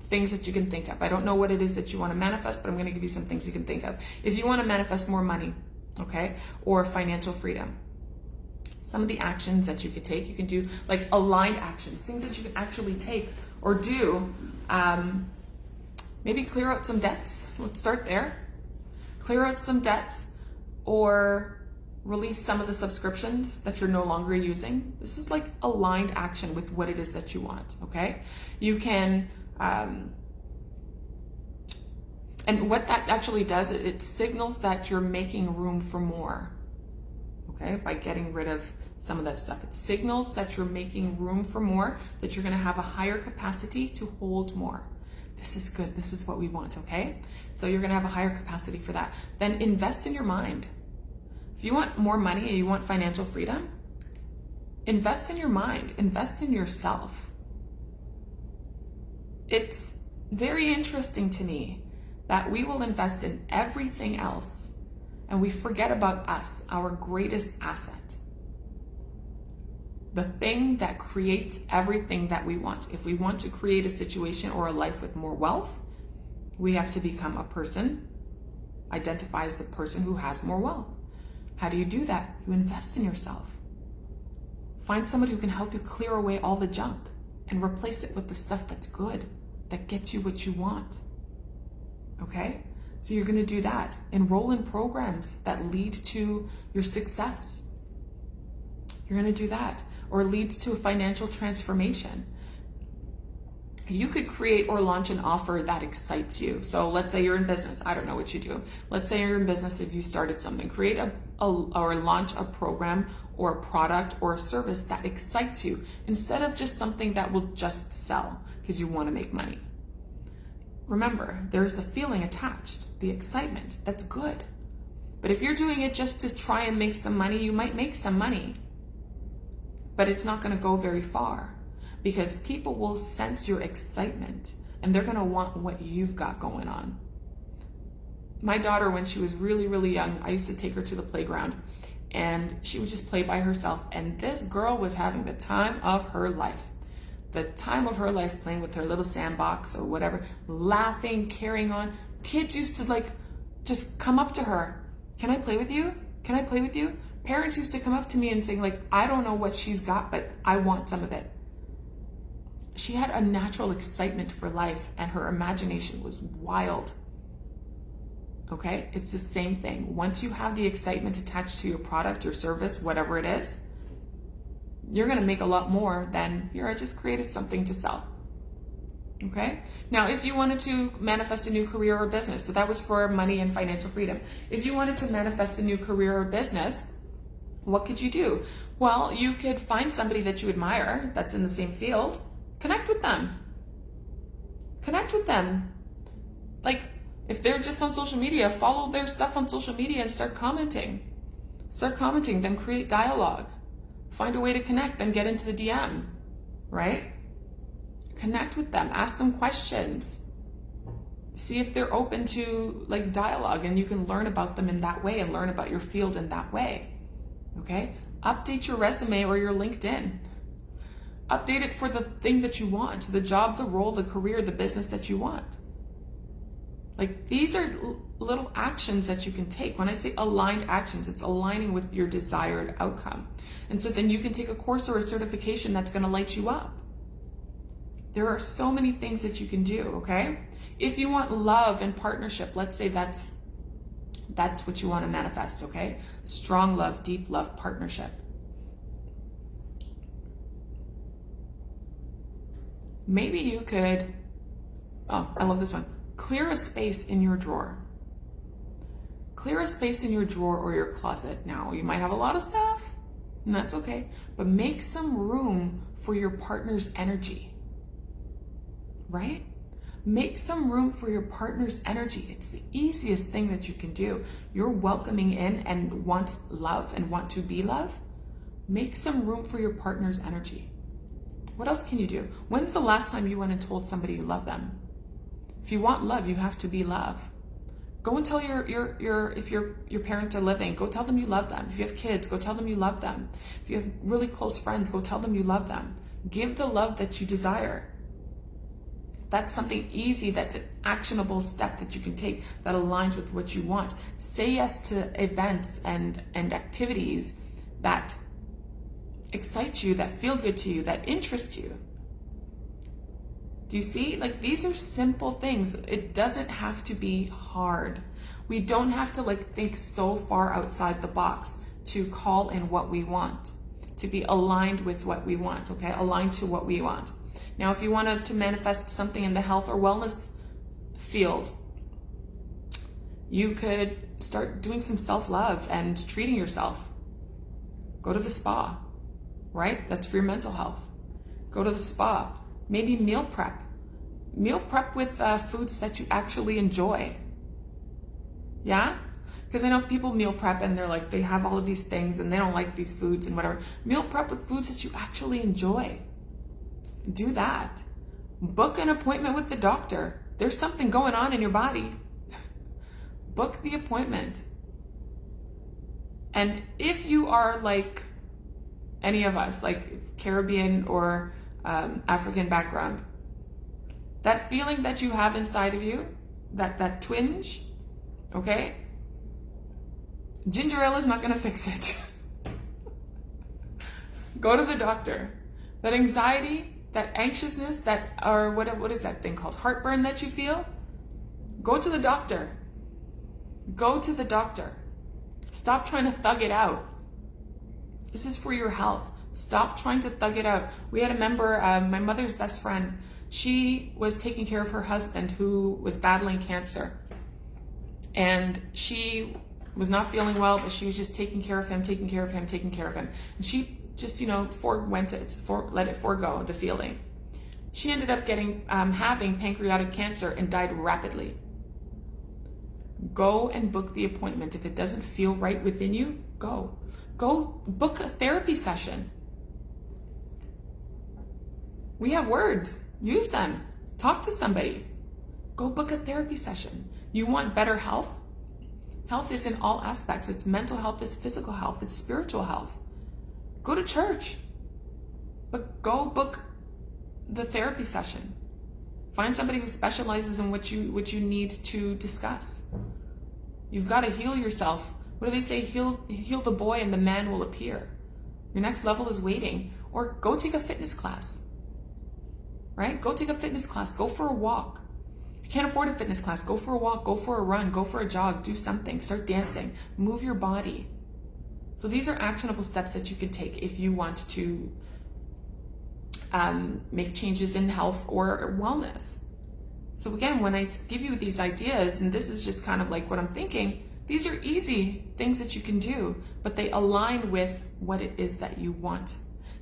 things that you can think of. I don't know what it is that you want to manifest, but I'm going to give you some things you can think of. If you want to manifest more money, okay, or financial freedom, some of the actions that you could take, you can do like aligned actions, things that you can actually take or do. Maybe clear out some debts. Let's start there. Clear out some debts or release some of the subscriptions that you're no longer using. This is like aligned action with what it is that you want, okay? You can, and what that actually does, it signals that you're making room for more, okay? By getting rid of some of that stuff. It signals that you're making room for more, that you're gonna have a higher capacity to hold more. This is good, this is what we want, okay? So you're gonna have a higher capacity for that. Then invest in your mind. If you want more money and you want financial freedom, invest in your mind, invest in yourself. It's very interesting to me that we will invest in everything else and we forget about us, our greatest asset. The thing that creates everything that we want. If we want to create a situation or a life with more wealth, we have to become a person, identify as the person who has more wealth. How do you do that? You invest in yourself. Find somebody who can help you clear away all the junk and replace it with the stuff that's good, that gets you what you want. Okay? So you're gonna do that. Enroll in programs that lead to your success. You're gonna do that. Or leads to a financial transformation. You could create or launch an offer that excites you. So let's say you're in business. I don't know what you do. Let's say you're in business. If you started something, create or launch a program or a product or a service that excites you instead of just something that will just sell because you want to make money. Remember, there's the feeling attached, the excitement. That's good. But if you're doing it just to try and make some money, you might make some money, but it's not going to go very far. Because people will sense your excitement and they're gonna want what you've got going on. My daughter, when she was really, really young, I used to take her to the playground and she would just play by herself. And this girl was having the time of her life. The time of her life, playing with her little sandbox or whatever, laughing, carrying on. Kids used to like just come up to her. Can I play with you? Can I play with you? Parents used to come up to me and saying like, I don't know what she's got, but I want some of it. She had a natural excitement for life and her imagination was wild. Okay, it's the same thing. Once you have the excitement attached to your product, your service, whatever it is, you're gonna make a lot more than, here, I just created something to sell. Okay, now if you wanted to manifest a new career or business, so that was for money and financial freedom. If you wanted to manifest a new career or business, what could you do? Well, you could find somebody that you admire that's in the same field, connect with them. Connect with them. Like, if they're just on social media, follow their stuff on social media and start commenting. Start commenting, then create dialogue. Find a way to connect, then get into the DM, right? Connect with them, ask them questions. See if they're open to like dialogue and you can learn about them in that way and learn about your field in that way, okay? Update your resume or your LinkedIn. Update it for the thing that you want, the job, the role, the career, the business that you want. Like, these are little actions that you can take. When I say aligned actions, it's aligning with your desired outcome. And so then you can take a course or a certification that's going to light you up. There are so many things that you can do, okay? If you want love and partnership, let's say that's what you want to manifest, okay? Strong love, deep love, partnership. Maybe you could, oh, I love this one. Clear a space in your drawer. Clear a space in your drawer or your closet. Now, you might have a lot of stuff, and that's okay, but make some room for your partner's energy, right? Make some room for your partner's energy. It's the easiest thing that you can do. You're welcoming in and want love and want to be love. Make some room for your partner's energy. What else can you do? When's the last time you went and told somebody you love them? If you want love, you have to be love. Go and tell if your parents are living, go tell them you love them. If you have kids, go tell them you love them. If you have really close friends, go tell them you love them. Give the love that you desire. That's something easy, that's an actionable step that you can take that aligns with what you want. Say yes to events and activities that excite you, that feel good to you, that interest you. Do you see? Like, these are simple things. It doesn't have to be hard. We don't have to like think so far outside the box to call in what we want, to be aligned with what we want, okay? Aligned to what we want. Now, if you wanted to manifest something in the health or wellness field, you could start doing some self-love and treating yourself. Go to the spa, right? That's for your mental health. Go to the spa. Maybe meal prep. Meal prep with foods that you actually enjoy. Yeah? Because I know people meal prep and they're like, they have all of these things and they don't like these foods and whatever. Meal prep with foods that you actually enjoy. Do that. Book an appointment with the doctor. There's something going on in your body. Book the appointment. And if you are like any of us, like Caribbean or African background, that feeling that you have inside of you, that twinge, okay? Ginger ale is not gonna fix it. Go to the doctor. That anxiety, that anxiousness, or what is that thing called? Heartburn that you feel? Go to the doctor. Go to the doctor. Stop trying to thug it out. This is for your health. Stop trying to thug it out. We had a member, my mother's best friend, she was taking care of her husband who was battling cancer. And she was not feeling well, but she was just taking care of him. And she just, let it forego the feeling. She ended up having pancreatic cancer and died rapidly. Go and book the appointment. If it doesn't feel right within you, go. Go book a therapy session. We have words. Use them. Talk to somebody. Go book a therapy session. You want better health? Health is in all aspects. It's mental health, it's physical health, it's spiritual health. Go to church, but go book the therapy session. Find somebody who specializes in what you need to discuss. You've got to heal yourself. What do they say? Heal the boy and the man will appear. Your next level is waiting. Or go take a fitness class, right? Go take a fitness class. Go for a walk. If you can't afford a fitness class, go for a walk, go for a run, go for a jog, do something, start dancing, move your body. So these are actionable steps that you can take if you want to make changes in health or wellness. So again, when I give you these ideas, and this is just kind of like what I'm thinking, these are easy things that you can do, but they align with what it is that you want.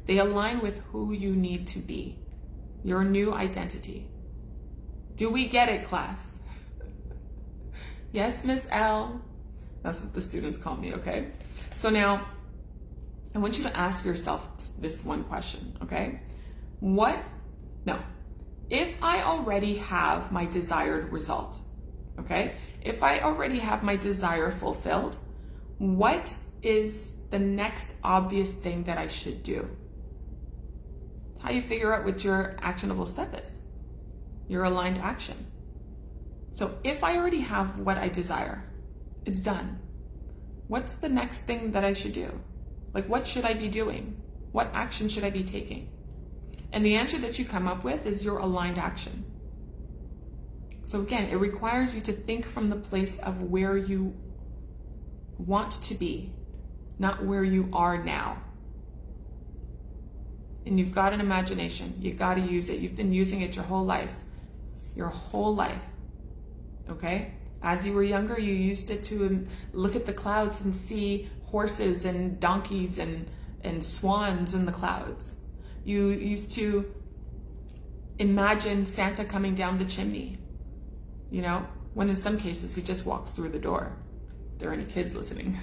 They align with who you need to be, your new identity. Do we get it, class? Yes, Miss L. That's what the students call me, okay? So now, I want you to ask yourself this one question, okay? If I already have my desired result, okay? If I already have my desire fulfilled, what is the next obvious thing that I should do? It's how you figure out what your actionable step is, your aligned action. So if I already have what I desire, it's done. What's the next thing that I should do? Like, what should I be doing? What action should I be taking? And the answer that you come up with is your aligned action. So again, it requires you to think from the place of where you want to be, not where you are now. And you've got an imagination. You've got to use it. You've been using it your whole life. Your whole life. Okay? As you were younger, you used it to look at the clouds and see horses and donkeys and swans in the clouds. You used to imagine Santa coming down the chimney, you know, when in some cases he just walks through the door. If there are any kids listening,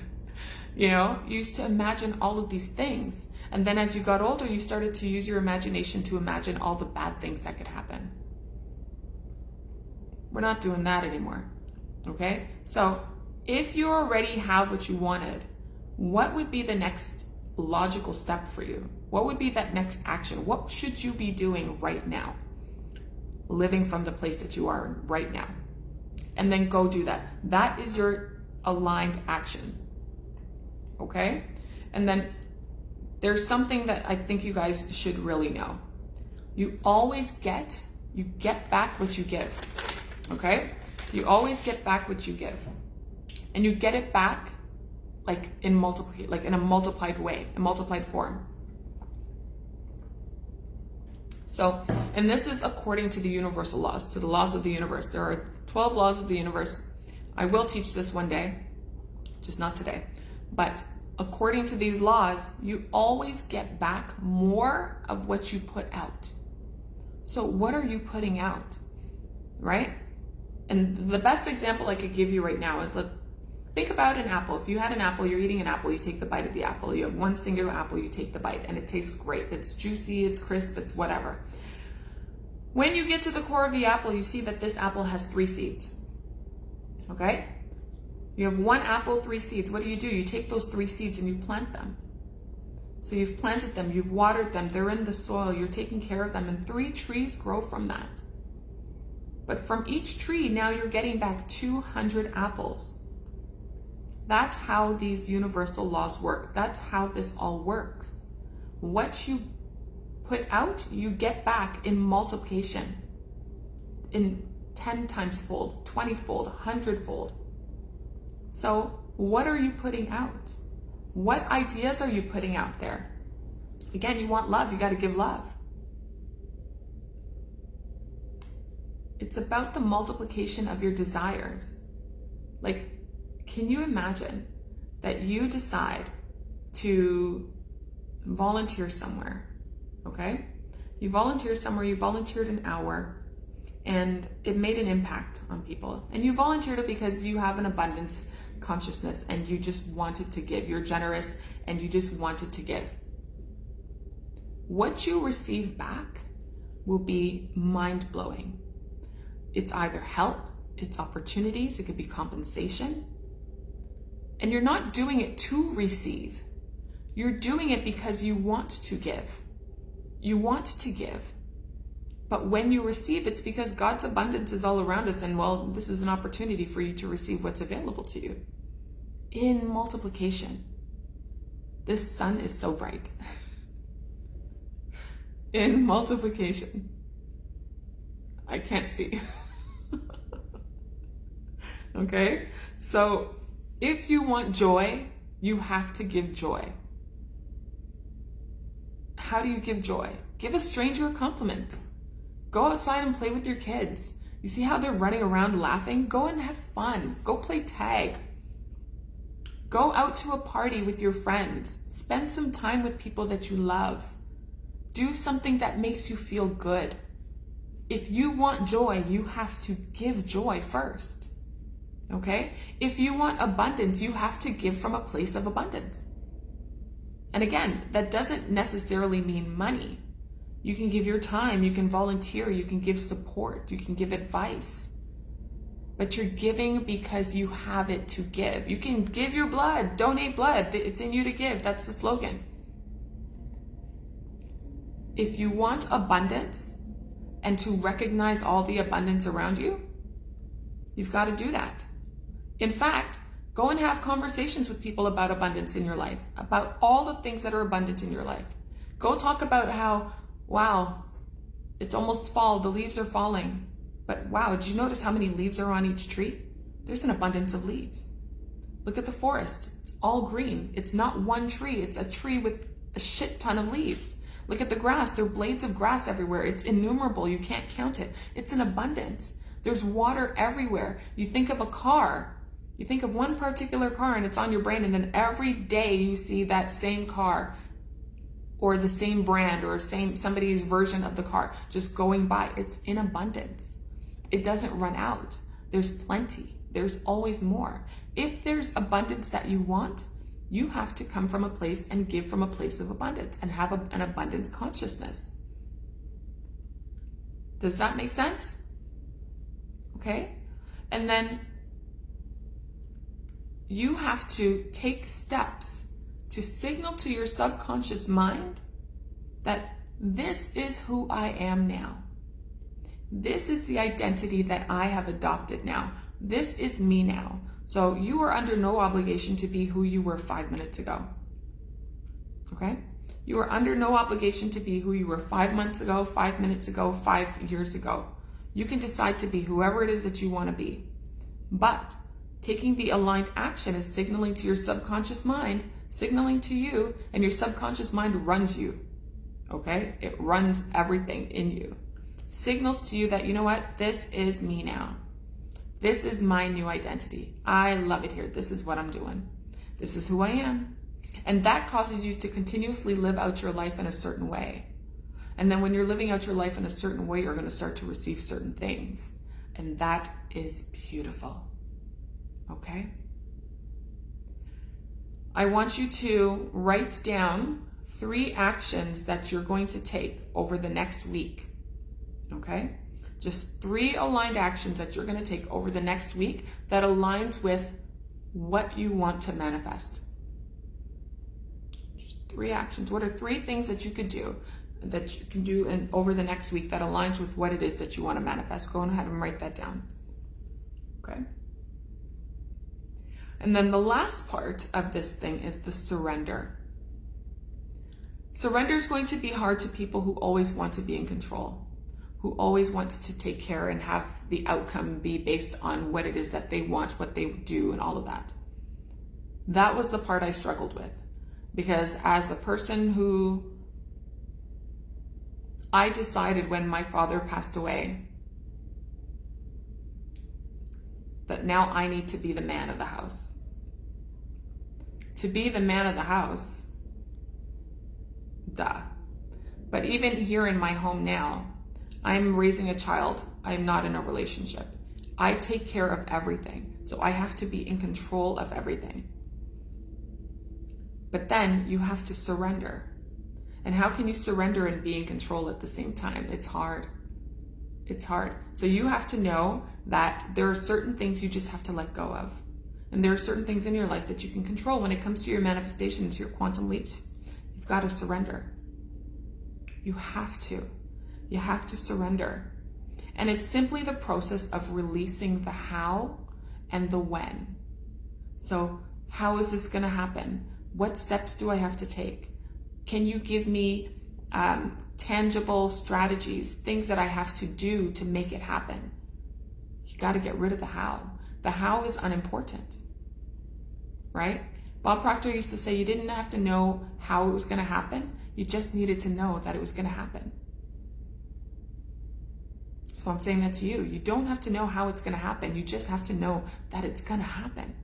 you know, you used to imagine all of these things. And then as you got older, you started to use your imagination to imagine all the bad things that could happen. We're not doing that anymore, okay? So if you already have what you wanted, what would be the next logical step for you? What would be that next action? What should you be doing right now? Living from the place that you are right now. And then go do that. That is your aligned action. Okay? And then there's something that I think you guys should really know. You get back what you give. Okay? You always get back what you give. And you get it back like in a multiplied way, a multiplied form. So, and this is according to the universal laws, to the laws of the universe. There are 12 laws of the universe. I will teach this one day, just not today. But according to these laws, you always get back more of what you put out. So what are you putting out, right? And the best example I could give you right now is, think about an apple. If you had an apple, you're eating an apple, you take the bite of the apple. You have one singular apple, you take the bite, and it tastes great. It's juicy, it's crisp, it's whatever. When you get to the core of the apple, you see that this apple has 3 seeds. Okay? You have one apple, 3 seeds. What do? You take those 3 seeds and you plant them. So you've planted them, you've watered them, they're in the soil, you're taking care of them, and 3 trees grow from that. But from each tree, now you're getting back 200 apples. That's how these universal laws work. That's how this all works. What you put out, you get back in multiplication, in 10 times fold, 20 fold, 100 fold. So what are you putting out? What ideas are you putting out there? Again, you want love, you got to give love. It's about the multiplication of your desires. Like, can you imagine that you decide to volunteer somewhere, okay? You volunteer somewhere, you volunteered an hour, and it made an impact on people. And you volunteered it because you have an abundance consciousness and you just wanted to give. You're generous and you just wanted to give. What you receive back will be mind-blowing. It's either help, it's opportunities, it could be compensation. And you're not doing it to receive. You're doing it because you want to give. You want to give. But when you receive, it's because God's abundance is all around us, and well, this is an opportunity for you to receive what's available to you in multiplication. This sun is so bright. In multiplication. I can't see. Okay? So if you want joy, you have to give joy. How do you give joy? Give a stranger a compliment. Go outside and play with your kids. You see how they're running around laughing? Go and have fun. Go play tag. Go out to a party with your friends. Spend some time with people that you love. Do something that makes you feel good. If you want joy, you have to give joy first. Okay? If you want abundance, you have to give from a place of abundance. And again, that doesn't necessarily mean money. You can give your time, you can volunteer, you can give support, you can give advice. But you're giving because you have it to give. You can give your blood, donate blood. It's in you to give. That's the slogan. If you want abundance and to recognize all the abundance around you, you've got to do that. In fact, go and have conversations with people about abundance in your life, about all the things that are abundant in your life. Go talk about how, wow, it's almost fall, the leaves are falling. But wow, did you notice how many leaves are on each tree? There's an abundance of leaves. Look at the forest. It's all green. It's not one tree. It's a tree with a shit ton of leaves. Look at the grass. There are blades of grass everywhere. It's innumerable. You can't count it. It's an abundance. There's water everywhere. You think of a car. You think of one particular car and it's on your brain, and then every day you see that same car or the same brand or somebody's version of the car just going by. It's in abundance. It doesn't run out. There's plenty. There's always more. If there's abundance that you want, you have to come from a place and give from a place of abundance and have an abundance consciousness. Does that make sense? Okay? And then you have to take steps to signal to your subconscious mind that this is who I am now. This is the identity that I have adopted now. This is me now. So you are under no obligation to be who you were 5 minutes ago. Okay? You are under no obligation to be who you were 5 months ago, 5 minutes ago, 5 years ago. You can decide to be whoever it is that you want to be. But taking the aligned action is signaling to your subconscious mind, signaling to you, and your subconscious mind runs you. Okay? It runs everything in you. Signals to you that, you know what, this is me now. This is my new identity. I love it here. This is what I'm doing. This is who I am. And that causes you to continuously live out your life in a certain way. And then when you're living out your life in a certain way, you're going to start to receive certain things. And that is beautiful. Okay? I want you to write down 3 actions that you're going to take over the next week. Okay? Just 3 aligned actions that you're going to take over the next week that aligns with what you want to manifest. Just 3 actions. What are 3 things that you can do over the next week that aligns with what it is that you want to manifest? Go ahead and write that down. Okay? And then the last part of this thing is the surrender. Surrender is going to be hard to people who always want to be in control, who always want to take care and have the outcome be based on what it is that they want, what they do, and all of that. That was the part I struggled with, because as a person who, I decided when my father passed away that now I need to be the man of the house. To be the man of the house, duh. But even here in my home now, I'm raising a child. I'm not in a relationship. I take care of everything. So I have to be in control of everything. But then you have to surrender. And how can you surrender and be in control at the same time? It's hard. It's hard. So you have to know that there are certain things you just have to let go of. And there are certain things in your life that you can control. When it comes to your manifestations, your quantum leaps, you've got to surrender. You have to. You have to surrender. And it's simply the process of releasing the how and the when. So how is this going to happen? What steps do I have to take? Can you give me tangible strategies, things that I have to do to make it happen? You got to get rid of the how. The how is unimportant, right? Bob Proctor used to say you didn't have to know how it was going to happen. You just needed to know that it was going to happen. So I'm saying that to you. You don't have to know how it's going to happen. You just have to know that it's going to happen.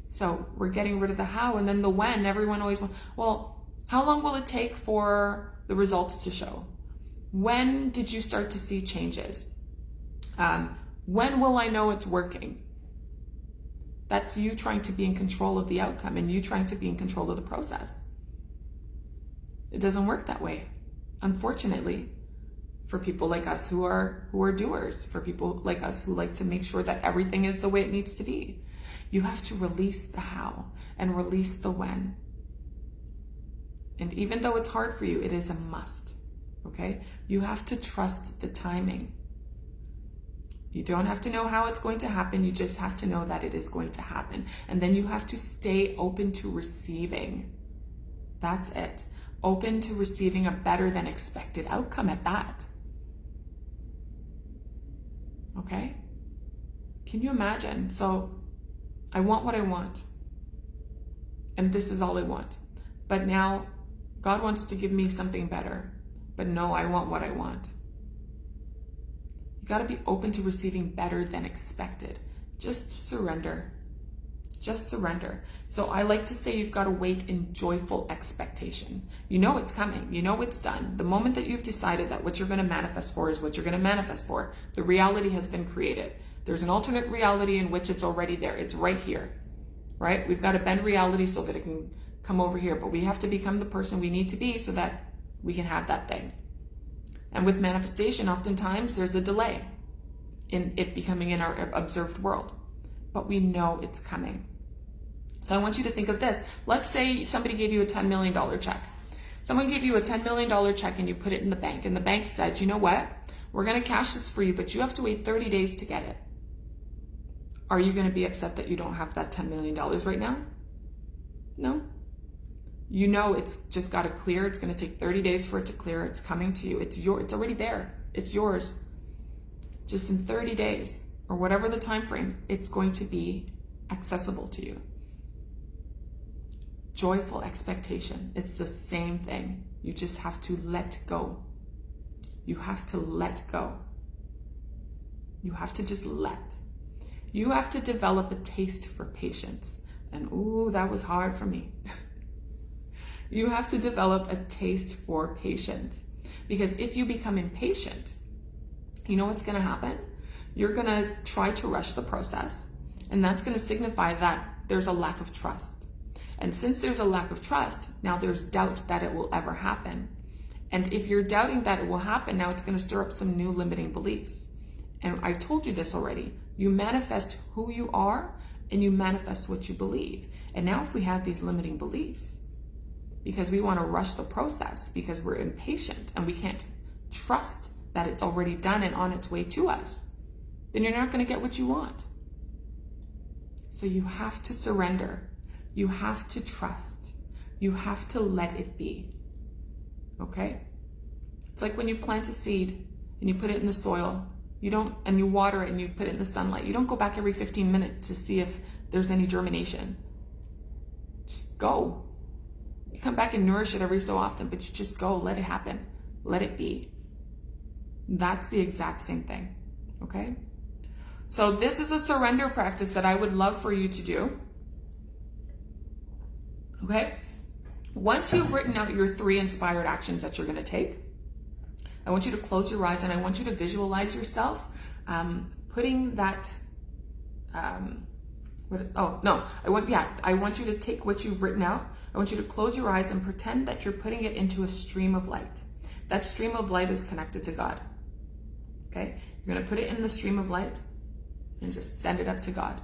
So we're getting rid of the how, and then the when. Everyone always wants, well, how long will it take for the results to show? When did you start to see changes? When will I know it's working? That's you trying to be in control of the outcome and you trying to be in control of the process. It doesn't work that way, unfortunately, for people like us who are doers, for people like us who like to make sure that everything is the way it needs to be. You have to release the how and release the when. And even though it's hard for you, it is a must, okay? You have to trust the timing. You don't have to know how it's going to happen. You just have to know that it is going to happen. And then you have to stay open to receiving. That's it. Open to receiving a better than expected outcome at that. Okay? Can you imagine? So I want what I want. And this is all I want. But now God wants to give me something better. But no, I want what I want. You got to be open to receiving better than expected. Just surrender. Just surrender. So I like to say you've got to wait in joyful expectation. You know it's coming. You know it's done. The moment that you've decided that what you're going to manifest for is what you're going to manifest for, the reality has been created. There's an alternate reality in which it's already there. It's right here, right? We've got to bend reality so that it can come over here, but we have to become the person we need to be so that we can have that thing. And with manifestation, oftentimes there's a delay in it becoming in our observed world, but we know it's coming. So I want you to think of this. Let's say somebody gave you a $10 million check. Someone gave you a $10 million check and you put it in the bank, and the bank said, you know what? We're going to cash this for you, but you have to wait 30 days to get it. Are you going to be upset that you don't have that $10 million right now? No. You know it's just got to clear. It's going to take 30 days for it to clear. It's coming to you. It's already there. It's yours. Just in 30 days or whatever the time frame, it's going to be accessible to you. Joyful expectation. It's the same thing. You just have to let go. You have to let go. You have to just let. You have to develop a taste for patience. And ooh, that was hard for me. You have to develop a taste for patience. Because if you become impatient, you know what's going to happen? You're going to try to rush the process. And that's going to signify that there's a lack of trust. And since there's a lack of trust, now there's doubt that it will ever happen. And if you're doubting that it will happen, now it's going to stir up some new limiting beliefs. And I told you this already. You manifest who you are and you manifest what you believe. And now if we have these limiting beliefs, because we want to rush the process, because we're impatient and we can't trust that it's already done and on its way to us, then you're not going to get what you want. So you have to surrender. You have to trust. You have to let it be. Okay? It's like when you plant a seed and you put it in the soil, and you water it and you put it in the sunlight. You don't go back every 15 minutes to see if there's any germination. Just go. You come back and nourish it every so often, but you just go, let it happen. Let it be. That's the exact same thing. Okay? So this is a surrender practice that I would love for you to do. Okay? Once you've written out your 3 inspired actions that you're going to take, I want you to close your eyes and I want you to visualize yourself putting that, I want you to take what you've written out. I want you to close your eyes and pretend that you're putting it into a stream of light. That stream of light is connected to God. Okay? You're going to put it in the stream of light and just send it up to God.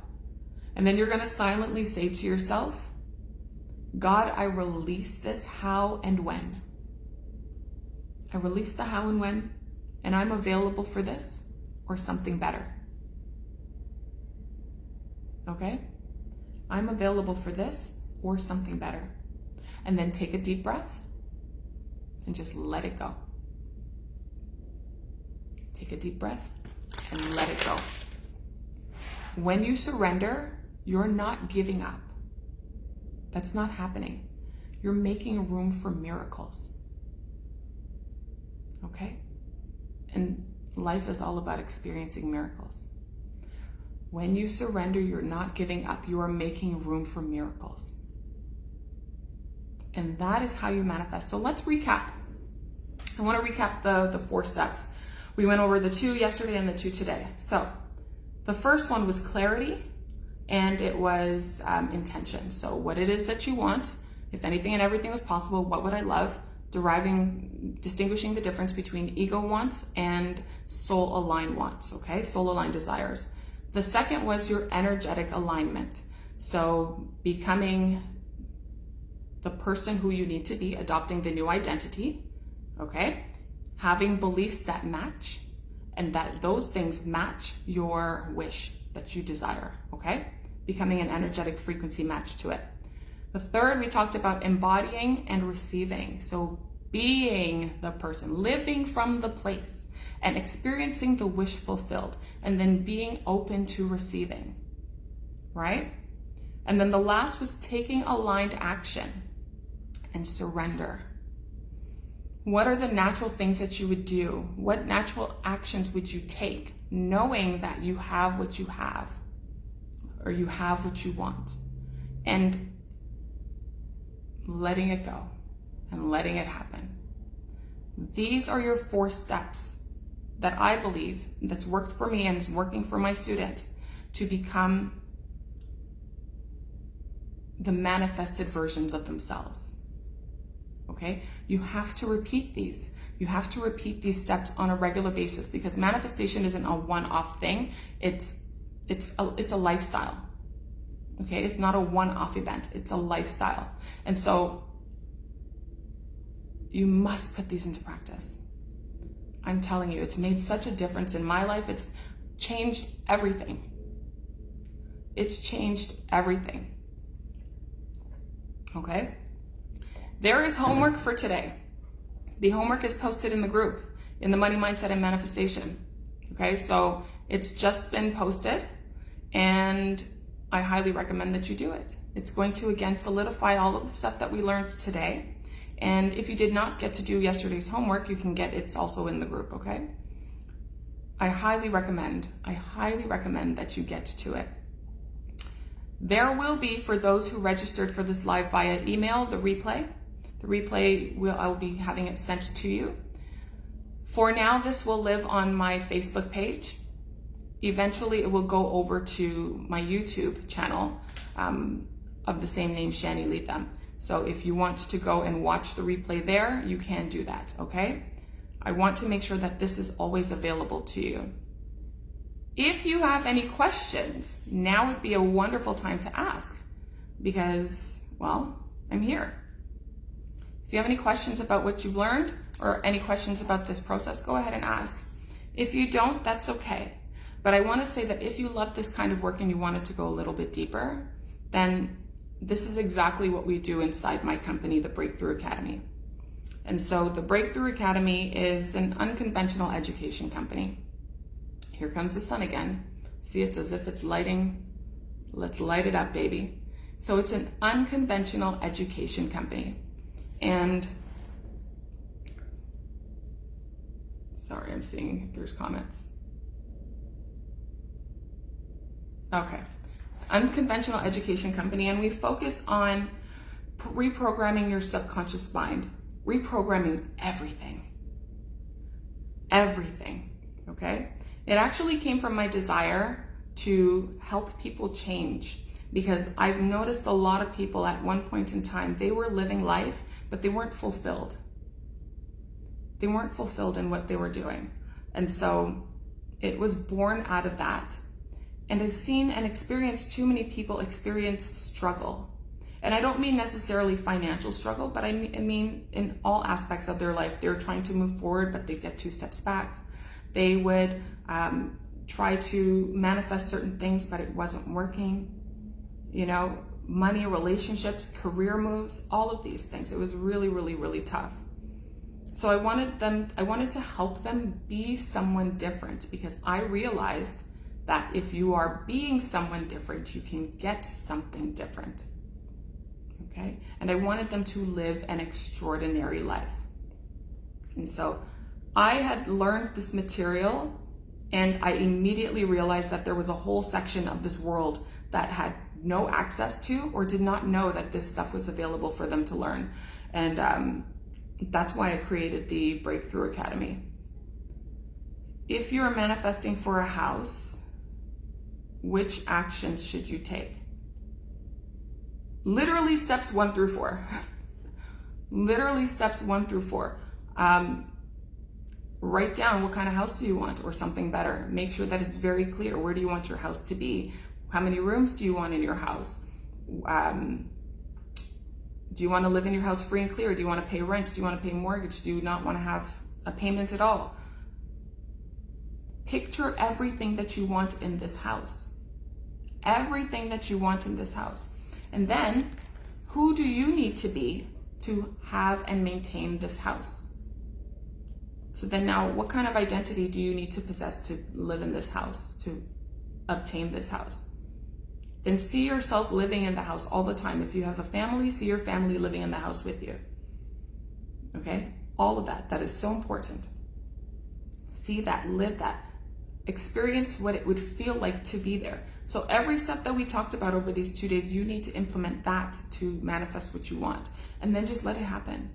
And then you're going to silently say to yourself, God, I release this how and when. I release the how and when, and I'm available for this or something better. Okay? I'm available for this or something better. And then take a deep breath and just let it go. Take a deep breath and let it go. When you surrender, you're not giving up. That's not happening. You're making room for miracles. Okay? And life is all about experiencing miracles. When you surrender, you're not giving up. You are making room for miracles. And that is how you manifest. So let's recap. I want to recap the 4 steps. We went over the 2 yesterday and the 2 today. So the first one was clarity, and it was intention. So what it is that you want, if anything and everything was possible, what would I love? Distinguishing the difference between ego wants and soul-aligned wants, okay? Soul-aligned desires. The second was your energetic alignment. So becoming the person who you need to be, adopting the new identity, okay? Having beliefs that match, and that those things match your wish that you desire, okay? Becoming an energetic frequency match to it. The third, we talked about embodying and receiving. So being the person, living from the place and experiencing the wish fulfilled, and then being open to receiving, right? And then the last was taking aligned action and surrender. What are the natural things that you would do? What natural actions would you take, knowing that you have what you have, or you have what you want, and letting it go and letting it happen? These are your 4 steps that I believe that's worked for me and is working for my students to become the manifested versions of themselves. Okay? You have to repeat these. You have to repeat these steps on a regular basis, because manifestation isn't a one-off thing. It's a lifestyle. Okay? It's not a one-off event. It's a lifestyle. And so you must put these into practice. I'm telling you, it's made such a difference in my life. It's changed everything. It's changed everything. Okay? There is homework for today. The homework is posted in the group, in the Money Mindset and Manifestation. Okay, so it's just been posted, and I highly recommend that you do it. It's going to, again, solidify all of the stuff that we learned today. And if you did not get to do yesterday's homework, you can get it's also in the group, okay? I highly recommend that you get to it. There will be, for those who registered for this live via email, the replay. The replay, I will be having it sent to you. For now, this will live on my Facebook page. Eventually, it will go over to my YouTube channel of the same name, Shani Leatham. So if you want to go and watch the replay there, you can do that, okay? I want to make sure that this is always available to you. If you have any questions, now would be a wonderful time to ask, because, well, I'm here. If you have any questions about what you've learned or any questions about this process, go ahead and ask. If you don't, that's okay. But I want to say that if you love this kind of work and you want it to go a little bit deeper, then this is exactly what we do inside my company, the Breakthrough Academy. And so the Breakthrough Academy is an unconventional education company. Here comes the sun again. See, it's as if it's lighting. Let's light it up, baby. So it's an unconventional education company. And sorry, I'm seeing if there's comments. Okay. Unconventional education company, and we focus on reprogramming your subconscious mind, reprogramming everything, okay? It actually came from my desire to help people change, because I've noticed a lot of people at one point in time, they were living life, but they weren't fulfilled. They weren't fulfilled in what they were doing. And so it was born out of that. And I've seen and experienced too many people experience struggle. And I don't mean necessarily financial struggle, but I mean in all aspects of their life. They're trying to move forward, but they get 2 steps back. They would try to manifest certain things, but it wasn't working. You know, money, relationships, career moves, all of these things. It was really, really, really tough. So I wanted to help them be someone different, because I realized that if you are being someone different, you can get something different. Okay? And I wanted them to live an extraordinary life. And so I had learned this material, and I immediately realized that there was a whole section of this world that had no access to or did not know that this stuff was available for them to learn. And that's why I created the Breakthrough Academy. If you're manifesting for a house, which actions should you take? Literally steps 1 through 4. Literally steps 1 through 4. Write down what kind of house do you want, or something better. Make sure that it's very clear. Where do you want your house to be? How many rooms do you want in your house? Do you want to live in your house free and clear? Do you want to pay rent? Do you want to pay mortgage? Do you not want to have a payment at all? Picture everything that you want in this house. Everything that you want in this house. And then, who do you need to be to have and maintain this house? So then now, what kind of identity do you need to possess to live in this house, to obtain this house? Then see yourself living in the house all the time. If you have a family, see your family living in the house with you. Okay? All of that. That is so important. See that, live that. Experience what it would feel like to be there. So every step that we talked about over these 2 days, you need to implement that to manifest what you want. And then just let it happen.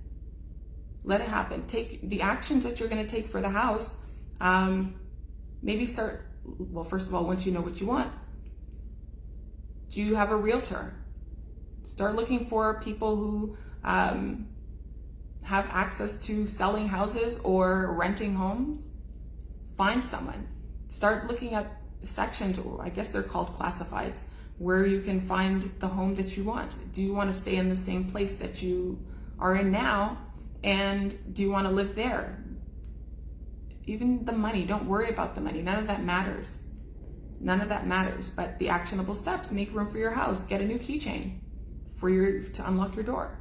Let it happen. Take the actions that you're going to take for the house. Maybe start, well, first of all, once you know what you want, do you have a realtor? Start looking for people who have access to selling houses or renting homes. Find someone. Start looking at sections, or I guess they're called classifieds, where you can find the home that you want. Do you want to stay in the same place that you are in now? And do you want to live there? Even the money, don't worry about the money. None of that matters. None of that matters. But the actionable steps: make room for your house, get a new keychain to unlock your door.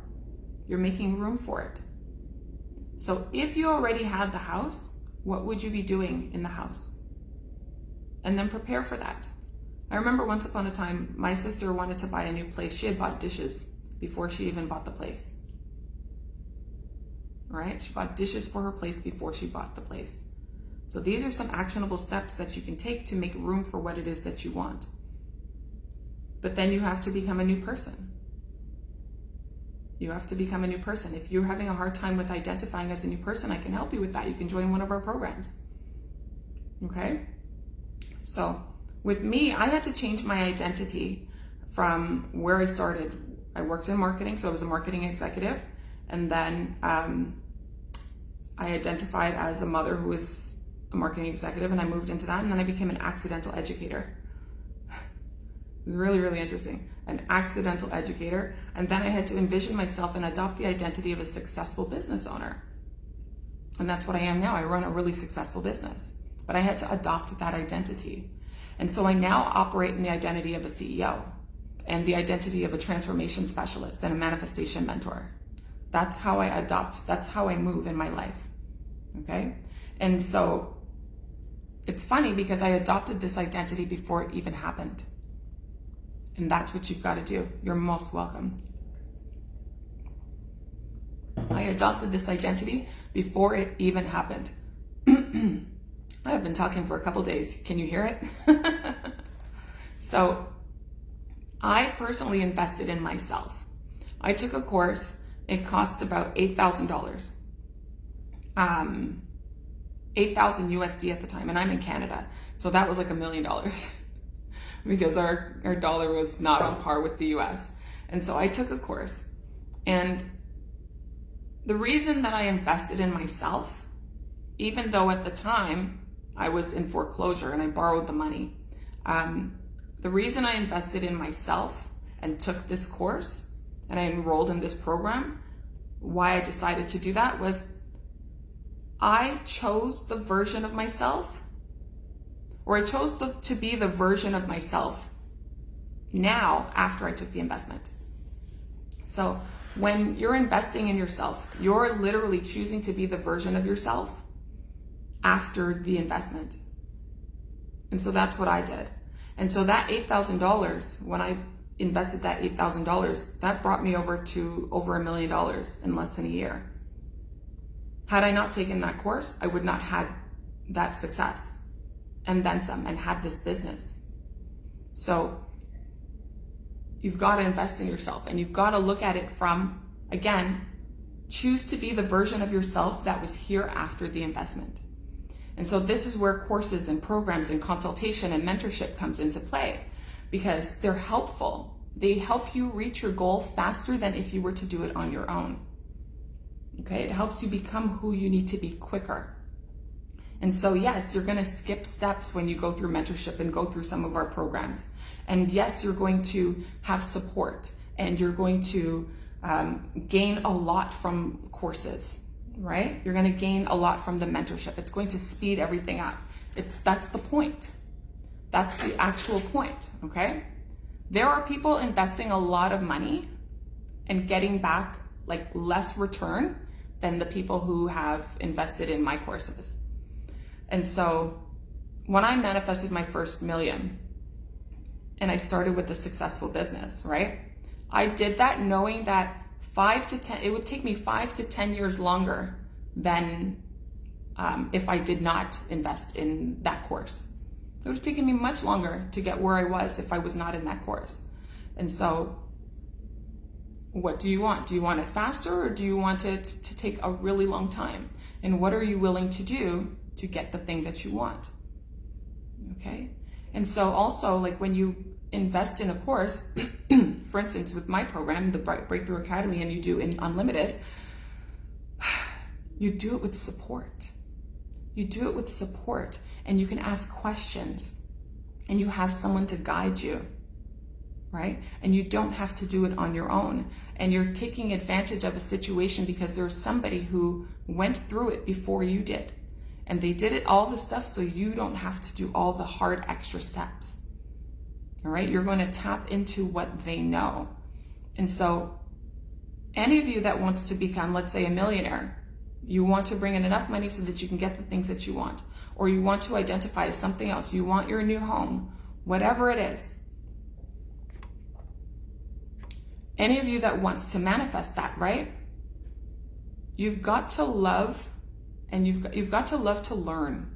You're making room for it. So if you already had the house, what would you be doing in the house? And then prepare for that. I remember once upon a time, my sister wanted to buy a new place. She had bought dishes before she even bought the place. Right? She bought dishes for her place before she bought the place. So these are some actionable steps that you can take to make room for what it is that you want. But then you have to become a new person. You have to become a new person. If you're having a hard time with identifying as a new person, I can help you with that. You can join one of our programs. Okay? So with me, I had to change my identity from where I started. I worked in marketing, so I was a marketing executive. And then I identified as a mother who was a marketing executive, and I moved into that, and then I became an accidental educator. It was really, really interesting. An accidental educator. And then I had to envision myself and adopt the identity of a successful business owner. And that's what I am now. I run a really successful business. But I had to adopt that identity. And so I now operate in the identity of a CEO and the identity of a transformation specialist and a manifestation mentor. That's how I adopt. That's how I move in my life. Okay? And so it's funny because I adopted this identity before it even happened. And that's what you've got to do. You're most welcome. I adopted this identity before it even happened. I've been talking for a couple days. Can you hear it? So I personally invested in myself. I took a course. It cost about $8,000. 8,000 USD at the time, and I'm in Canada. So that was like $1 million because our dollar was not on par with the US. And so I took a course, and the reason that I invested in myself, even though at the time I was in foreclosure and I borrowed the money, The reason I invested in myself and took this course and I enrolled in this program, why I decided to do that was I chose the version of myself, or I chose to be the version of myself now after I took the investment. So when you're investing in yourself, you're literally choosing to be the version of yourself after the investment. And so that's what I did. And so that $8,000, when I invested that $8,000, that brought me over $1 million in less than a year. Had I not taken that course, I would not have had that success and then some, and had this business. So you've got to invest in yourself, and you've got to look at it from, again, choose to be the version of yourself that was here after the investment. And so this is where courses and programs and consultation and mentorship comes into play, because they're helpful. They help you reach your goal faster than if you were to do it on your own. Okay, it helps you become who you need to be quicker. And so yes, you're going to skip steps when you go through mentorship and go through some of our programs. And yes, you're going to have support, and you're going to gain a lot from courses, right? You're going to gain a lot from the mentorship. It's going to speed everything up. That's the point. That's the actual point, okay? There are people investing a lot of money and getting back like less return than the people who have invested in my courses. And so when I manifested my first million and I started with a successful business, right? I did that knowing that it would take me 5 to 10 years longer than if I did not invest in that course. It would have taken me much longer to get where I was if I was not in that course. And so what do you want? Do you want it faster, or do you want it to take a really long time? And what are you willing to do to get the thing that you want? Okay. And so also, like, when you invest in a course, for instance, with my program, the Breakthrough Academy, and you do in Unlimited, you do it with support. You do it with support, and you can ask questions, and you have someone to guide you, right? And you don't have to do it on your own. And you're taking advantage of a situation because there's somebody who went through it before you did. And they did it all the stuff so you don't have to do all the hard extra steps. All right, you're going to tap into what they know. And so any of you that wants to become, let's say, a millionaire, you want to bring in enough money so that you can get the things that you want, or you want to identify as something else, you want your new home, whatever it is. Any of you that wants to manifest that, right? You've got to love, and you've got to love to learn,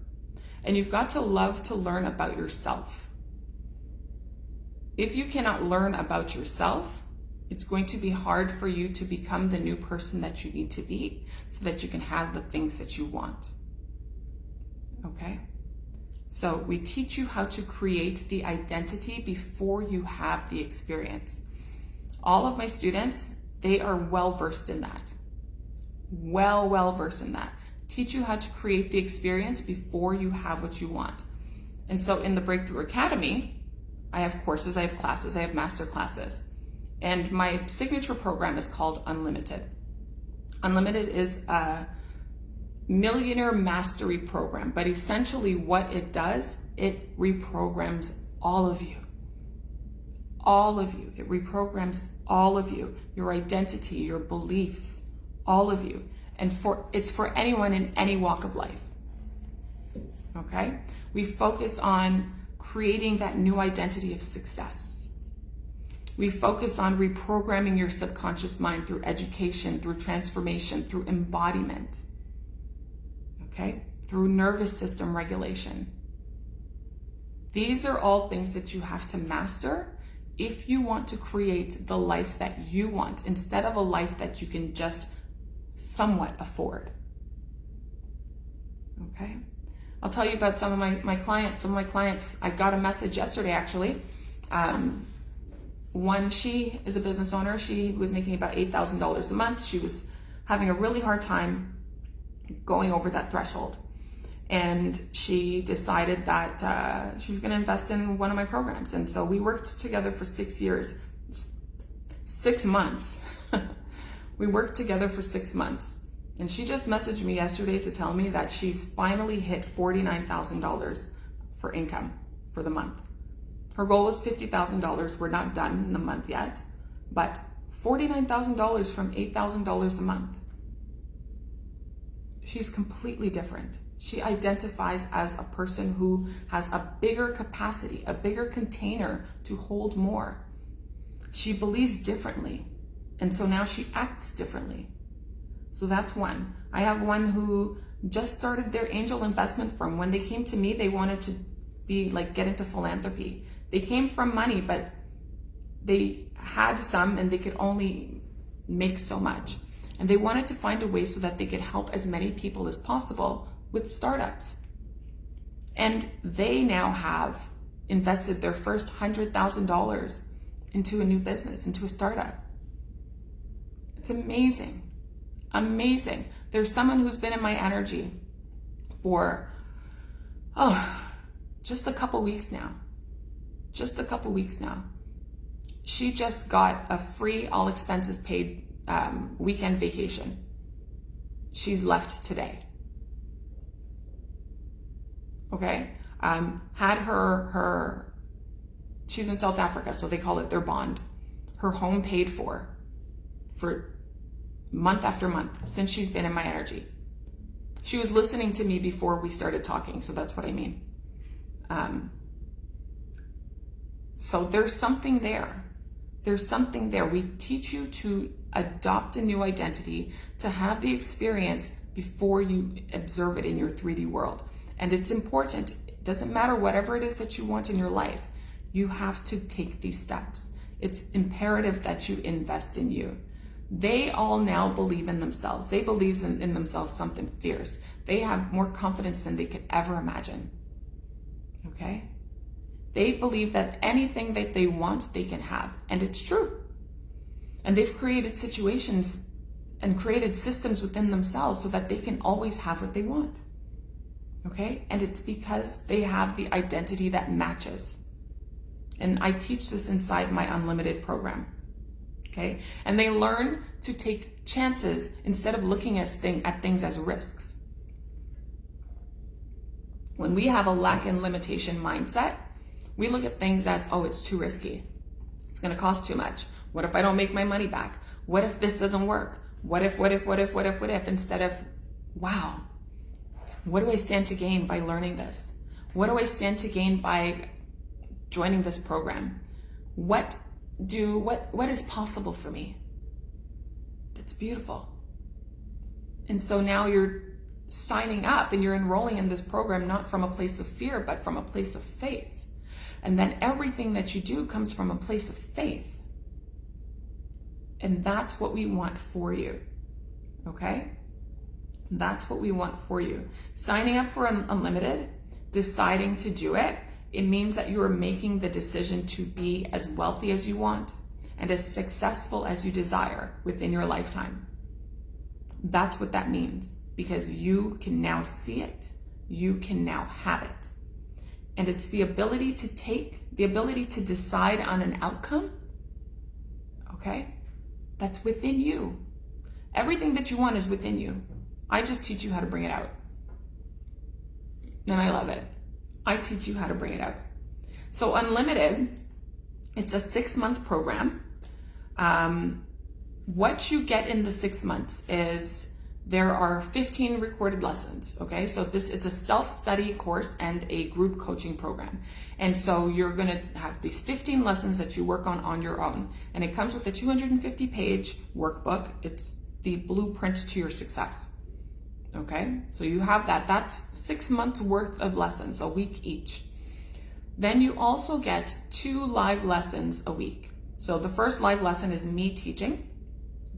and you've got to love to learn about yourself. If you cannot learn about yourself, it's going to be hard for you to become the new person that you need to be so that you can have the things that you want. Okay? So we teach you how to create the identity before you have the experience. All of my students, they are well-versed in that. Well-versed in that. Teach you how to create the experience before you have what you want. And so in the Breakthrough Academy, I have courses, I have classes, I have master classes. And my signature program is called Unlimited. Unlimited is a millionaire mastery program, but essentially what it does, it reprograms all of you. All of you. It reprograms all of you, your identity, your beliefs, all of you. And it's for anyone in any walk of life. Okay? We focus on creating that new identity of success. We focus on reprogramming your subconscious mind through education, through transformation, through embodiment. Okay? Through nervous system regulation. These are all things that you have to master if you want to create the life that you want, instead of a life that you can just somewhat afford. Okay? I'll tell you about some of my clients. Some of my clients, I got a message yesterday actually. One, she is a business owner. She was making about $8,000 a month. She was having a really hard time going over that threshold. And she decided that she was going to invest in one of my programs. And so we worked together for 6 years, 6 months. We worked together for 6 months. And she just messaged me yesterday to tell me that she's finally hit $49,000 for income for the month. Her goal was $50,000. We're not done in the month yet, but $49,000 from $8,000 a month. She's completely different. She identifies as a person who has a bigger capacity, a bigger container to hold more. She believes differently. And so now she acts differently. So that's one. I have one who just started their angel investment firm. When they came to me, they wanted to get into philanthropy. They came from money, but they had some and they could only make so much. And they wanted to find a way so that they could help as many people as possible with startups. And they now have invested their first $100,000 into a new business, into a startup. It's amazing. Amazing. There's someone who's been in my energy for, just a couple weeks now. Just a couple weeks now. She just got a free, all expenses paid weekend vacation. She's left today. Okay? Had she's in South Africa, so they call it their bond. Her home paid for month after month since she's been in my energy. She was listening to me before we started talking, so that's what I mean. So there's something there. There's something there. We teach you to adopt a new identity, to have the experience before you observe it in your 3D world. And it's important. It doesn't matter whatever it is that you want in your life. You have to take these steps. It's imperative that you invest in you. They all now believe in themselves. They believe in themselves something fierce. They have more confidence than they could ever imagine. Okay? They believe that anything that they want, they can have. And it's true. And they've created situations and created systems within themselves so that they can always have what they want. Okay? And it's because they have the identity that matches. And I teach this inside my Unlimited program. Okay? And they learn to take chances instead of looking at things as risks. When we have a lack and limitation mindset, we look at things as, it's too risky. It's going to cost too much. What if I don't make my money back? What if this doesn't work? What if, instead of, wow, what do I stand to gain by learning this? What do I stand to gain by joining this program? What is possible for me? It's beautiful. And so now you're signing up and you're enrolling in this program, not from a place of fear, but from a place of faith. And then everything that you do comes from a place of faith. And that's what we want for you. Okay? That's what we want for you. Signing up for Unlimited, deciding to do it, it means that you are making the decision to be as wealthy as you want and as successful as you desire within your lifetime. That's what that means, because you can now see it. You can now have it. And it's the ability to decide on an outcome, okay? That's within you. Everything that you want is within you. I just teach you how to bring it out. And I love it. I teach you how to bring it out. So Unlimited, it's a 6-month program. What you get in the 6 months is there are 15 recorded lessons, okay? So it's a self-study course and a group coaching program. And so you're gonna have these 15 lessons that you work on your own. And it comes with a 250-page workbook. It's the blueprint to your success, okay? So you have that. That's 6 months worth of lessons, a week each. Then you also get 2 live lessons a week. So the first live lesson is me teaching,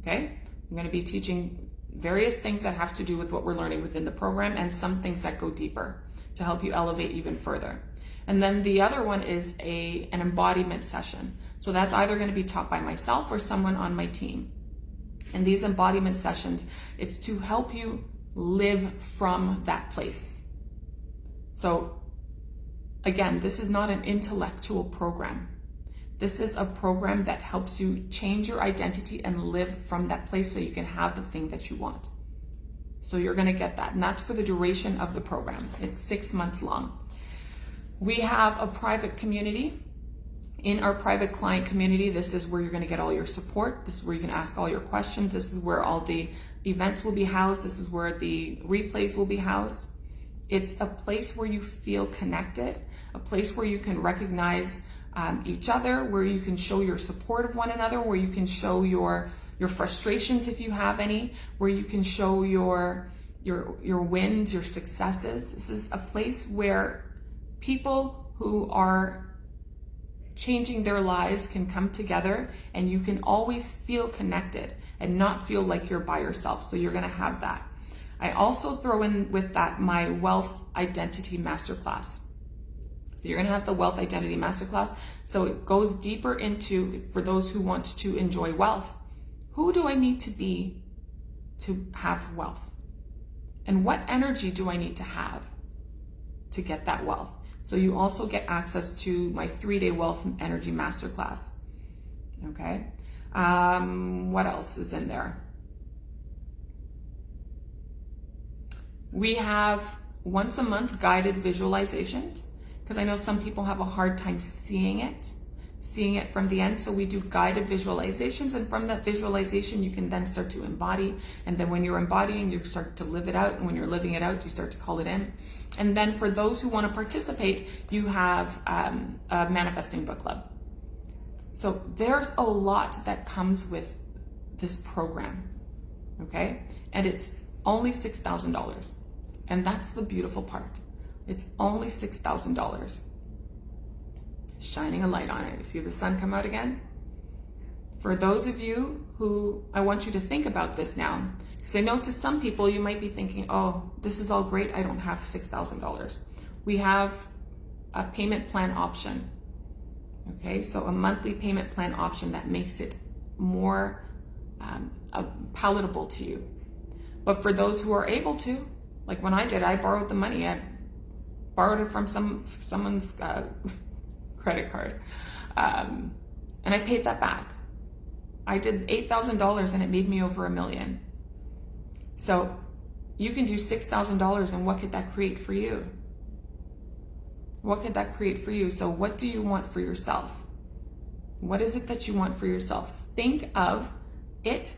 okay? I'm gonna be teaching various things that have to do with what we're learning within the program and some things that go deeper to help you elevate even further. And then the other one is an embodiment session. So that's either going to be taught by myself or someone on my team. And these embodiment sessions, it's to help you live from that place. So again, this is not an intellectual program. This is a program that helps you change your identity and live from that place so you can have the thing that you want. So you're going to get that. And that's for the duration of the program. It's 6 months long. We have a private community. In our private client community, this is where you're going to get all your support. This is where you can ask all your questions. This is where all the events will be housed. This is where the replays will be housed. It's a place where you feel connected, a place where you can recognize each other, where you can show your support of one another, where you can show your frustrations if you have any, where you can show your wins, your successes. This is a place where people who are changing their lives can come together, and you can always feel connected and not feel like you're by yourself. So you're going to have that. I also throw in with that my Wealth Identity Masterclass. So you're going to have the Wealth Identity Masterclass. So it goes deeper into, for those who want to enjoy wealth, who do I need to be to have wealth? And what energy do I need to have to get that wealth? So you also get access to my 3-day Wealth Energy Masterclass. Okay. What else is in there? We have once a month guided visualizations, because I know some people have a hard time seeing it from the end. So we do guided visualizations, and from that visualization, you can then start to embody. And then when you're embodying, you start to live it out. And when you're living it out, you start to call it in. And then for those who want to participate, you have a manifesting book club. So there's a lot that comes with this program, okay? And it's only $6,000. And that's the beautiful part. It's only $6,000. Shining a light on it. You see the sun come out again? For those of you who, I want you to think about this now, because I know to some people you might be thinking, oh, this is all great, I don't have $6,000. We have a payment plan option. Okay, so a monthly payment plan option that makes it more palatable to you. But for those who are able to, like when I did, I borrowed the money. I borrowed it from someone's credit card, and I paid that back. I did $8,000 and it made me over $1 million. So you can do $6,000, and what could that create for you? What could that create for you? So what do you want for yourself? What is it that you want for yourself? Think of it,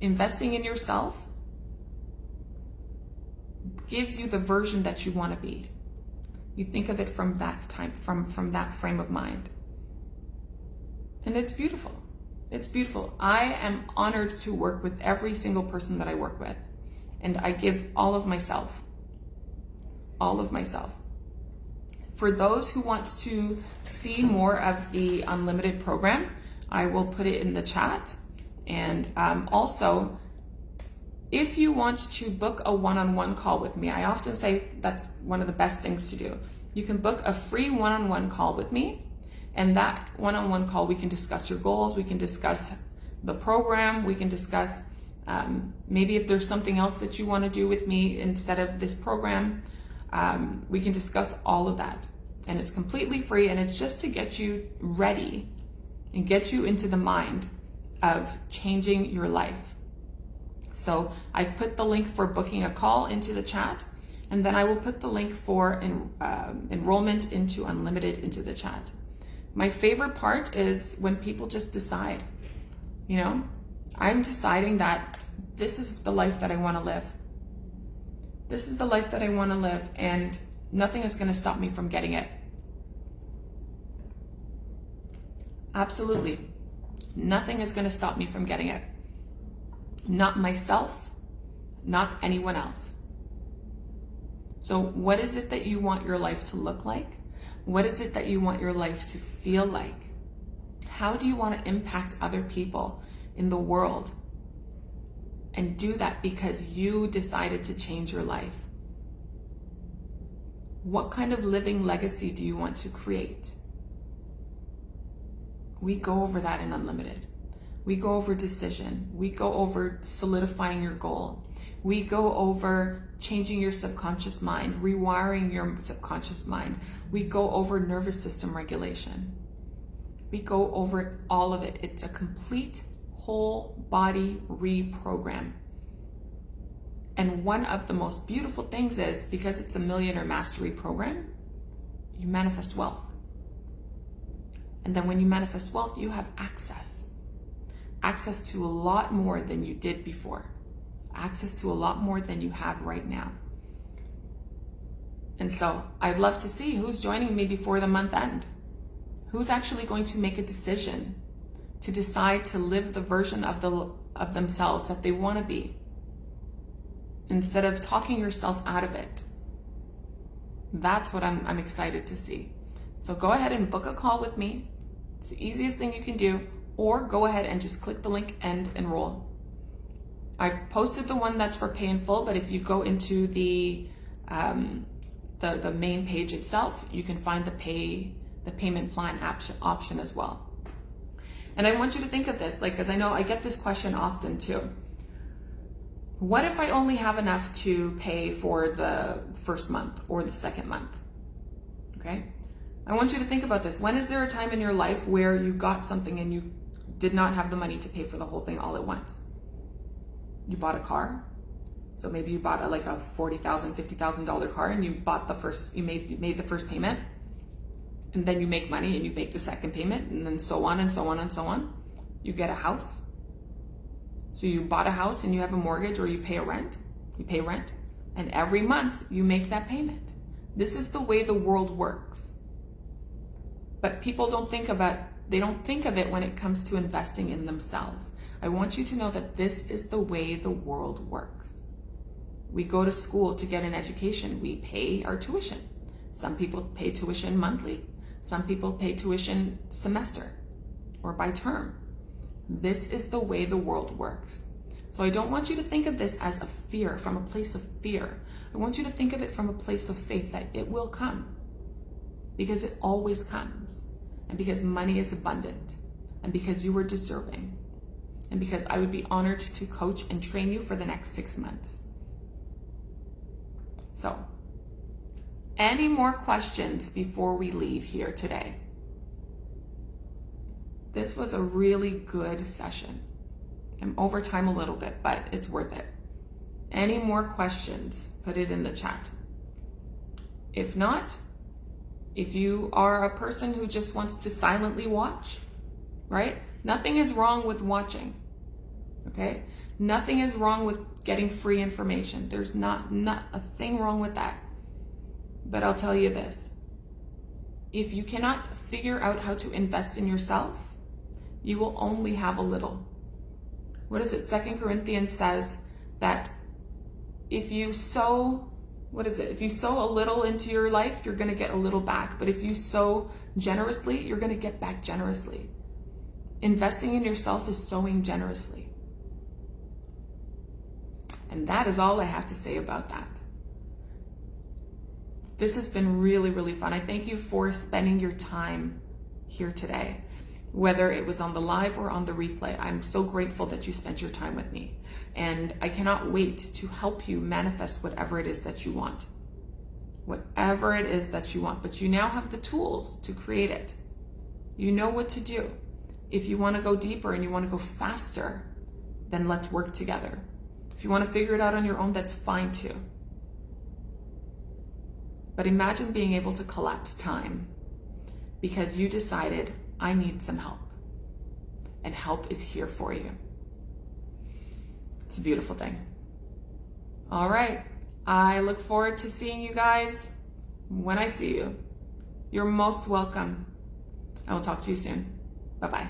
investing in yourself gives you the version that you want to be. You think of it from that time, from that frame of mind. And it's beautiful. It's beautiful. I am honored to work with every single person that I work with. And I give all of myself. All of myself. For those who want to see more of the Unlimited program, I will put it in the chat. And also, if you want to book a one-on-one call with me, I often say that's one of the best things to do. You can book a free one-on-one call with me, and that one-on-one call, we can discuss your goals, we can discuss the program, we can discuss maybe if there's something else that you want to do with me instead of this program, we can discuss all of that. And it's completely free, and it's just to get you ready and get you into the mind of changing your life. So I've put the link for booking a call into the chat, and then I will put the link for enrollment into Unlimited into the chat. My favorite part is when people just decide, you know, I'm deciding that this is the life that I want to live. This is the life that I want to live, and nothing is going to stop me from getting it. Absolutely. Nothing is going to stop me from getting it. Not myself, not anyone else. So what is it that you want your life to look like? What is it that you want your life to feel like? How do you want to impact other people in the world? And do that because you decided to change your life. What kind of living legacy do you want to create? We go over that in Unlimited. We go over decision. We go over solidifying your goal. We go over changing your subconscious mind, rewiring your subconscious mind. We go over nervous system regulation. We go over all of it. It's a complete whole body reprogram. And one of the most beautiful things is, because it's a Millionaire Mastery program, you manifest wealth. And then when you manifest wealth, you have access to a lot more than you did before, access to a lot more than you have right now. And so I'd love to see who's joining me before the month end. Who's actually going to make a decision to decide to live the version of themselves that they want to be, instead of talking yourself out of it. That's what I'm excited to see. So go ahead and book a call with me. It's the easiest thing you can do, or go ahead and just click the link and enroll. I've posted the one that's for pay in full, but if you go into the main page itself, you can find the payment plan option as well. And I want you to think of this, because I know I get this question often too. What if I only have enough to pay for the first month or the second month? Okay? I want you to think about this. When is there a time in your life where you got something and you did not have the money to pay for the whole thing all at once? You bought a car. So maybe you bought a $40,000, $50,000 car, and you made the first payment, and then you make money and you make the second payment, and then so on and so on and so on. You get a house. So you bought a house and you have a mortgage, or you pay rent, and every month you make that payment. This is the way the world works. But people don't think of it. They don't think of it when it comes to investing in themselves. I want you to know that this is the way the world works. We go to school to get an education. We pay our tuition. Some people pay tuition monthly. Some people pay tuition semester or by term. This is the way the world works. So I don't want you to think of this as a fear, from a place of fear. I want you to think of it from a place of faith that it will come, because it always comes, and because money is abundant, and because you are deserving, and because I would be honored to coach and train you for the next 6 months. So, any more questions before we leave here today? This was a really good session. I'm over time a little bit, but it's worth it. Any more questions, put it in the chat. If not, if you are a person who just wants to silently watch, right? Nothing is wrong with watching, okay? Nothing is wrong with getting free information. There's not a thing wrong with that. But I'll tell you this. If you cannot figure out how to invest in yourself, you will only have a little. What is it? 2 Corinthians says that if you sow, if you sow a little into your life, you're going to get a little back. But if you sow generously, you're going to get back generously. Investing in yourself is sowing generously. And that is all I have to say about that. This has been really, really fun. I thank you for spending your time here today, whether it was on the live or on the replay. I'm so grateful that you spent your time with me. And I cannot wait to help you manifest whatever it is that you want. Whatever it is that you want. But you now have the tools to create it. You know what to do. If you want to go deeper and you want to go faster, then let's work together. If you want to figure it out on your own, that's fine too. But imagine being able to collapse time because you decided, I need some help. And help is here for you. It's a beautiful thing. All right. I look forward to seeing you guys when I see you. You're most welcome. I will talk to you soon. Bye-bye.